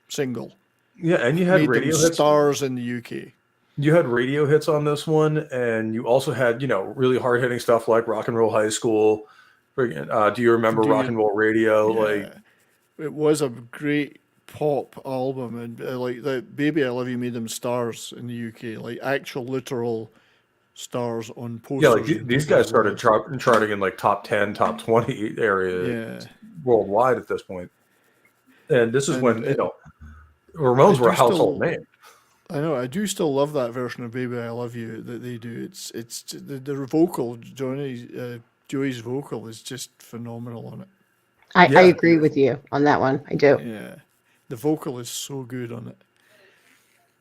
single. yeah, and you had Made them radio hits. stars in the UK. You had radio hits on this one, and you also had really hard hitting stuff like "Rock and Roll High School." Do you remember "Rock and Roll Radio"? Like, Yeah. It was a great pop album, and like that "Baby I Love You" made them stars in the UK, like actual literal stars on posters. yeah, like and these people's guys started walls. charting in like top 10, top 20 area Yeah. worldwide at this point. And this is And when it- Ramones I were a do still- household name. I know. I do still love that version of "Baby I Love You" that they do. It's the vocal. Joey's vocal is just phenomenal on it. I Yeah. agree with you on that one. I do. Yeah, the vocal is so good on it.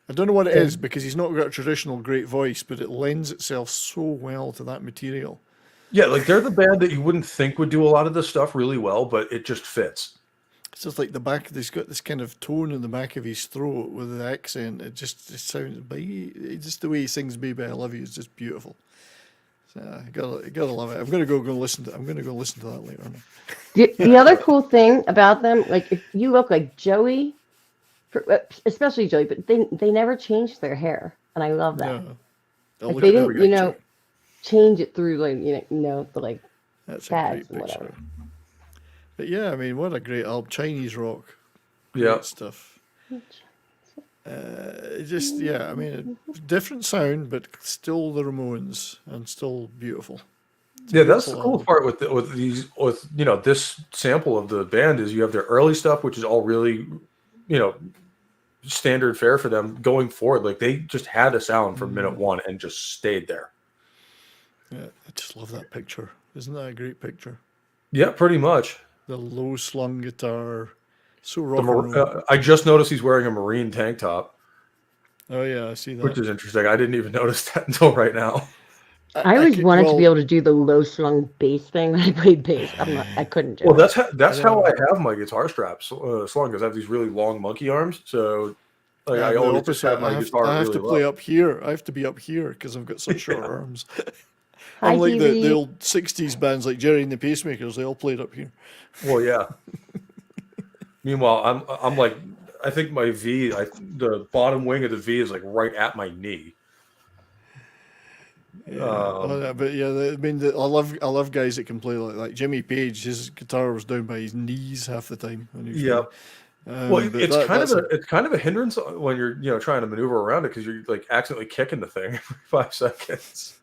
I don't know what it is because he's not got a traditional great voice, but it lends itself so well to that material. Yeah, like they're the band that you wouldn't think would do a lot of this stuff really well, but it just fits. It's just like the back. He's got this kind of tone in the back of his throat with the accent. It sounds. Just the way he sings "Baby I Love You" is just beautiful. So you gotta love it. I'm gonna go listen to that later on. The other cool thing about them, like if you look like Joey, especially Joey, but they never changed their hair. and I love that. Yeah. I'll Like look they at that didn't, you know, picture. change it through like the like That's a pads great and whatever. picture. But yeah, I mean, what a great album. Chinese rock. Great Yeah. stuff. Just, yeah, I mean, a different sound, but still the Ramones and still beautiful. Yeah, that's the beautiful cool album. part with this sample of the band is you have their early stuff, which is all really, you know, standard fare for them going forward. Like they just had a sound from minute one and just stayed there. Yeah, I just love that picture. Isn't that a great picture? Yeah, pretty much. The low slung guitar. So rock and roll. I just noticed he's wearing a Marine tank top, Oh, yeah, I see that. which is interesting. I didn't even notice that until right now. I always wanted to be well, able to do the low slung bass thing when I played bass. I couldn't do Well, it. that's how I have my guitar straps slung, because I have these really long monkey arms. So like I I'm the always just have opposite. my guitar I have really to play low. up here. I have to be up here because I've got such short arms. Hi, I'm like the Hubie. old 60s bands like Jerry and the Pacemakers. They all played up here. Well, yeah. Meanwhile, I'm like, I think my the bottom wing of the V is like right at my knee. Yeah, but yeah, I mean, I love guys that can play like that. Jimmy Page, his guitar was down by his knees half the time when he was Yeah. playing. Well, But it's that's it's kind of a hindrance when you're trying to maneuver around it, because you're like accidentally kicking the thing every 5 seconds.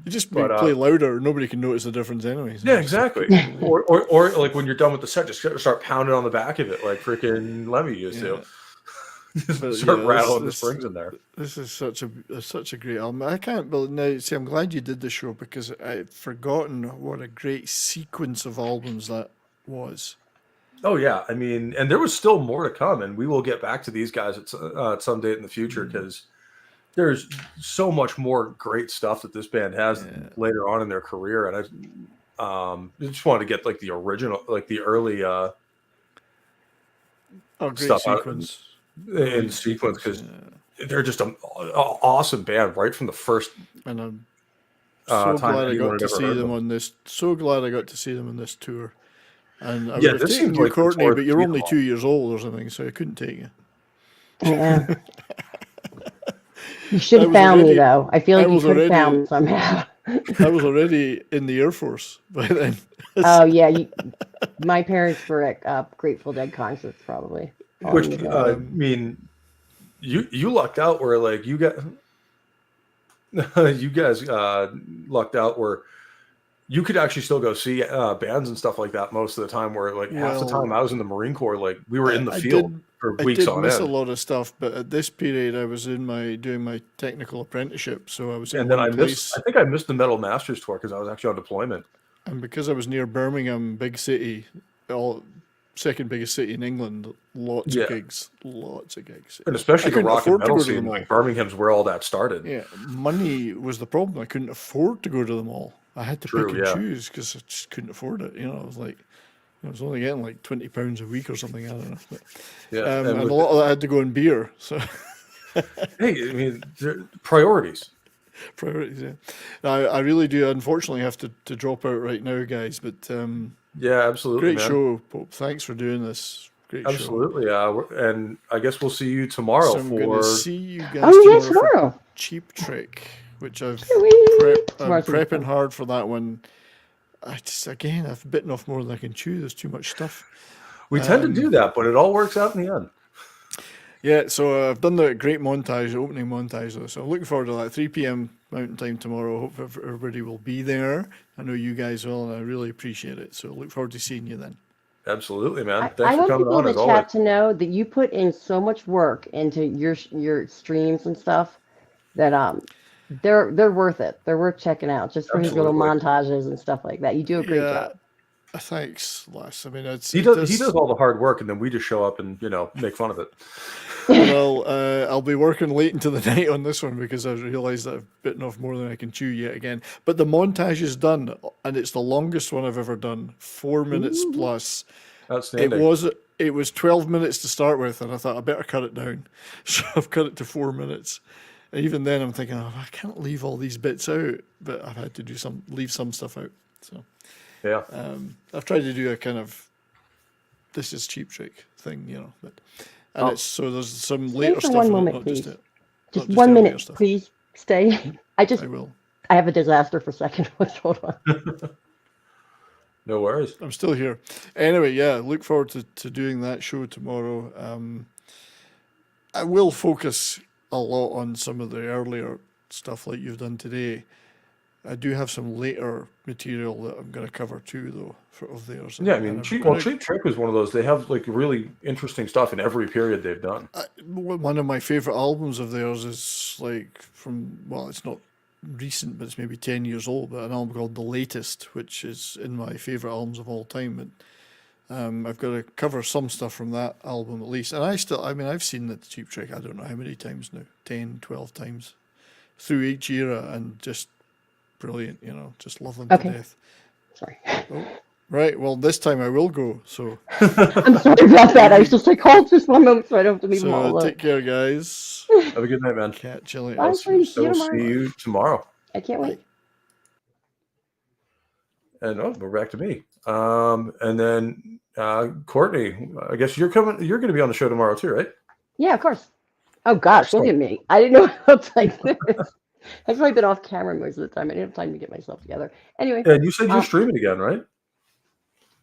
you just but, play louder. Nobody can notice the difference anyways. Yeah, exactly. or like when you're done with the set, just start pounding on the back of it like freaking Lemmy used to. But, Start yeah, rattling the springs in there. This is such a great album. I can't believe now. See, I'm glad you did the show because I'd forgotten what a great sequence of albums that was. Oh yeah, I mean, and there was still more to come, and we will get back to these guys at some date in the future, because there's so much more great stuff that this band has later on in their career, and I just wanted to get like the original, like the early Great stuff sequence. in sequence, because they're just an awesome band right from the first. And I'm so time glad I anyone got had to ever see heard them them. on this. So glad I got to see them on this tour. And I Yeah, would have this taken seems you, like the Courtney, tour but you're to only them 2 years old or something, so I couldn't take you. Yeah. You should I have was found me already- though. I feel I like you was could have already- found me somehow. I was already in the Air Force by then. Oh yeah, my parents were at Grateful Dead concerts probably. Which I mean, you lucked out where like you guys lucked out where you could actually still go see bands and stuff like that most of the time. Where like half the time I was in the Marine Corps, like we were in the field for weeks I did on miss end. a lot of stuff, but at this period I was doing my technical apprenticeship, so I was in And then one I place. think I missed the Metal Masters tour because I was actually on deployment. And because I was near Birmingham, big city, second biggest city in England, lots Yeah. of gigs. And especially I the couldn't rock and afford to metal go to scene, them all. like Birmingham's where all that started. Yeah, money was the problem. I couldn't afford to go to them all. I had to True, pick and yeah. choose because I just couldn't afford it. I was like, I was only getting like £20 a week or something. I don't know. But, Yeah, and and a with lot of that had to go in beer. So hey, I mean, priorities. priorities. Yeah, I really do. Unfortunately, have to drop out right now, guys. But Yeah, absolutely, great man. show, Pope. Thanks for doing this. Great show. Absolutely, and I guess we'll see you tomorrow So I'm going to for. see you guys Oh yeah, tomorrow. tomorrow. Cheap Trick, which I'm Tomorrow's gonna be prepping fun. hard for that one. I've bitten off more than I can chew. There's too much stuff. We tend to do that, but it all works out in the end. Yeah, so I've done the great montage, the opening montage though. So I'm looking forward to that. 3 p.m. Mountain Time tomorrow. Hope everybody will be there. I know you guys will, and I really appreciate it. So look forward to seeing you then. Absolutely, man. I Thanks for want coming people on in as the always. chat to know that you put in so much work into your streams and stuff that they're worth it. They're worth checking out just for his little Absolutely. montages and stuff like that. You do a great job. Thanks, Les. I mean, He does all the hard work, and then we just show up and make fun of it. Well, I'll be working late into the night on this one because I realised that I've bitten off more than I can chew yet again. But the montage is done, and it's the longest one I've ever done. 4 minutes plus. Outstanding. It was 12 minutes to start with, and I thought I better cut it down. So I've cut it to 4 minutes. And even then, I'm thinking, I can't leave all these bits out, but I've had to leave some stuff out. So Yeah. I've tried to do a kind of this is Cheap Trick thing, but. And there's some later for stuff. one in it, moment, not just please. it. Just Not 1 earlier minute, stuff. please stay. I will. I have a disaster for second. Hold on. No worries. I'm still here. Anyway, yeah, look forward to doing that show tomorrow. I will focus a lot on some of the earlier stuff like you've done today. I do have some later material that I'm going to cover too, though, of theirs. Yeah, I And mean, I'm Cheap, gonna- well, Cheap Trick is one of those. They have like really interesting stuff in every period they've done. one of my favorite albums of theirs is like from, well, it's not recent, but it's maybe 10 years old, but an album called The Latest, which is in my favorite albums of all time. And I've got to cover some stuff from that album at least. And I've seen the Cheap Trick, I don't know how many times now, 10, 12 times through each era, and just brilliant, just love them to death. Sorry. Oh, right, well, this time I will go, so. I'm sorry about that. I was just like, hold just 1 moment so I don't have to leave them all So alone. take care, guys. Have a good night, man. Catch you later. Bye, sweetie. See I you will tomorrow. see you tomorrow. I can't wait. And we're back to me. And then Courtney, I guess you're going to be on the show tomorrow too, right? Yeah, of course. Oh gosh, look at me. I didn't know I looked like this. I've probably been off camera most of the time. I didn't have time to get myself together. Anyway. And you said you're streaming again, right?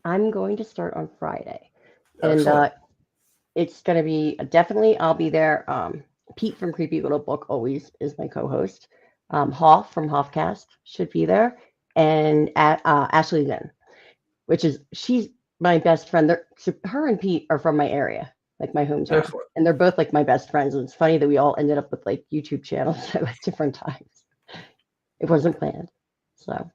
I'm going to start on Friday. And Excellent. it's going to be definitely, I'll be there. Pete from Creepy Little Book always is my co-host. Hoff from Hoffcast should be there. And Ashley Lynn, she's my best friend. Her and Pete are from my area, like my hometown. Excellent. And they're both like my best friends. And it's funny that we all ended up with like YouTube channels at like different times. It wasn't planned. So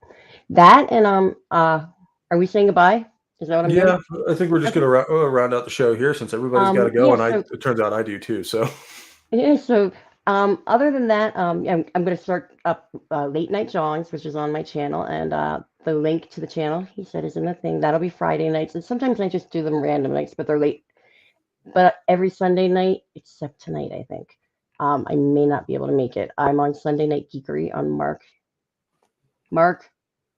that, and are we saying goodbye? Is that what I'm doing? Yeah, I think we're just going to round out the show here since everybody's got to go, and it turns out I do too. So yeah. So other than that, I'm going to start up Late Night Jongs, which is on my channel, and the link to the channel he said is in the thing. That'll be Friday nights, and sometimes I just do them random nights, but they're late. But every Sunday night, except tonight, I think. I may not be able to make it. I'm on Sunday Night Geekery on Mark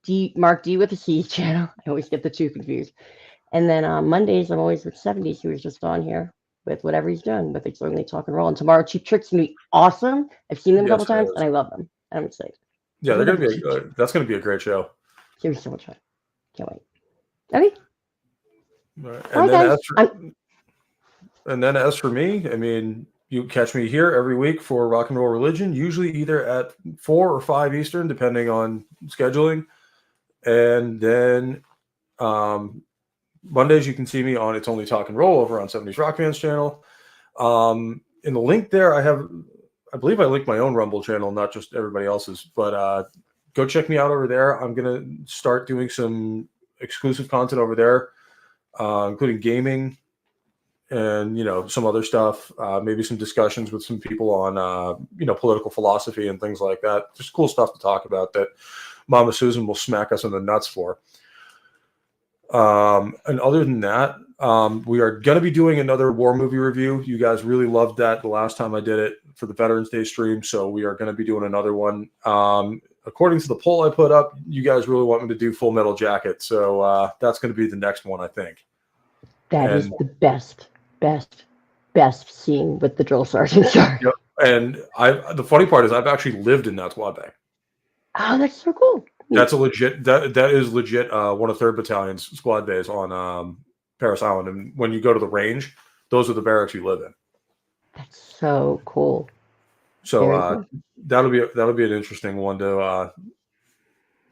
D with a C channel. I always get the two confused. And then Mondays, I'm always with 70s, who was just on here with whatever he's doing, with It's Only Talk and Roll. And tomorrow, Cheap Trick's gonna be awesome. I've seen them a couple times, and I love them. And I'm excited. yeah, they're going to be. That's going to be a great show. It's gonna be so much fun. Can't wait. Okay. Right. Bye, And then as for me, I mean, you catch me here every week for Rock and Roll Religion, usually either at 4 or 5 Eastern, depending on scheduling. And then Mondays, you can see me on It's Only Talk and Roll over on 70s Rock Band's channel. In the link there, I believe I linked my own Rumble channel, not just everybody else's, but go check me out over there. I'm going to start doing some exclusive content over there, including gaming and, some other stuff, maybe some discussions with some people on, political philosophy and things like that. Just cool stuff to talk about that Mama Susan will smack us in the nuts for. And other than that, we are going to be doing another war movie review. You guys really loved that the last time I did it for the Veterans Day stream. So we are going to be doing another one. According to the poll I put up, you guys really want me to do Full Metal Jacket. So that's going to be the next one, I think. That is the best scene with the drill sergeant. Sorry. Yep. And the funny part is I've actually lived in that squad bay. Oh, that's so cool. That's a legit. That is legit. One of 3rd Battalion's squad bays on Paris Island, and when you go to the range, those are the barracks you live in. That's so cool. So cool. that'll be an interesting one to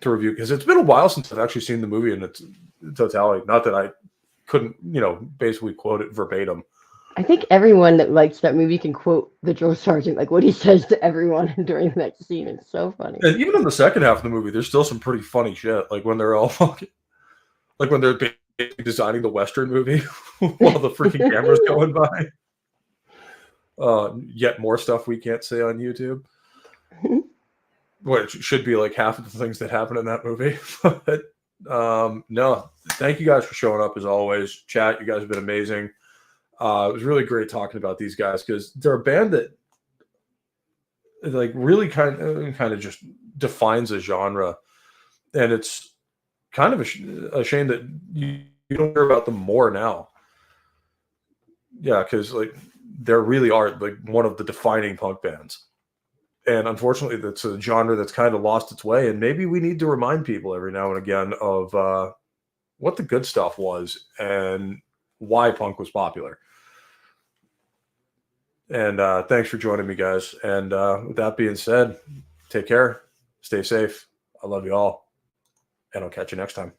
review, because it's been a while since I've actually seen the movie in its totality. Not that I couldn't, basically quote it verbatim. I think everyone that likes that movie can quote the drill sergeant, like what he says to everyone during that scene. It's so funny. And even in the second half of the movie, there's still some pretty funny shit. Like when they're all like when they're designing the Western movie while the freaking camera's going by. Yet more stuff we can't say on YouTube. Which should be like half of the things that happen in that movie. But no, thank you guys for showing up as always. Chat, you guys have been amazing. It was really great talking about these guys, because they're a band that like really kind of just defines a genre, and it's kind of a shame that you don't hear about them more now. Yeah, because like they really are like one of the defining punk bands. And unfortunately, that's a genre that's kind of lost its way. And maybe we need to remind people every now and again of what the good stuff was and why punk was popular. And thanks for joining me, guys. And with that being said, take care, stay safe. I love you all, and I'll catch you next time.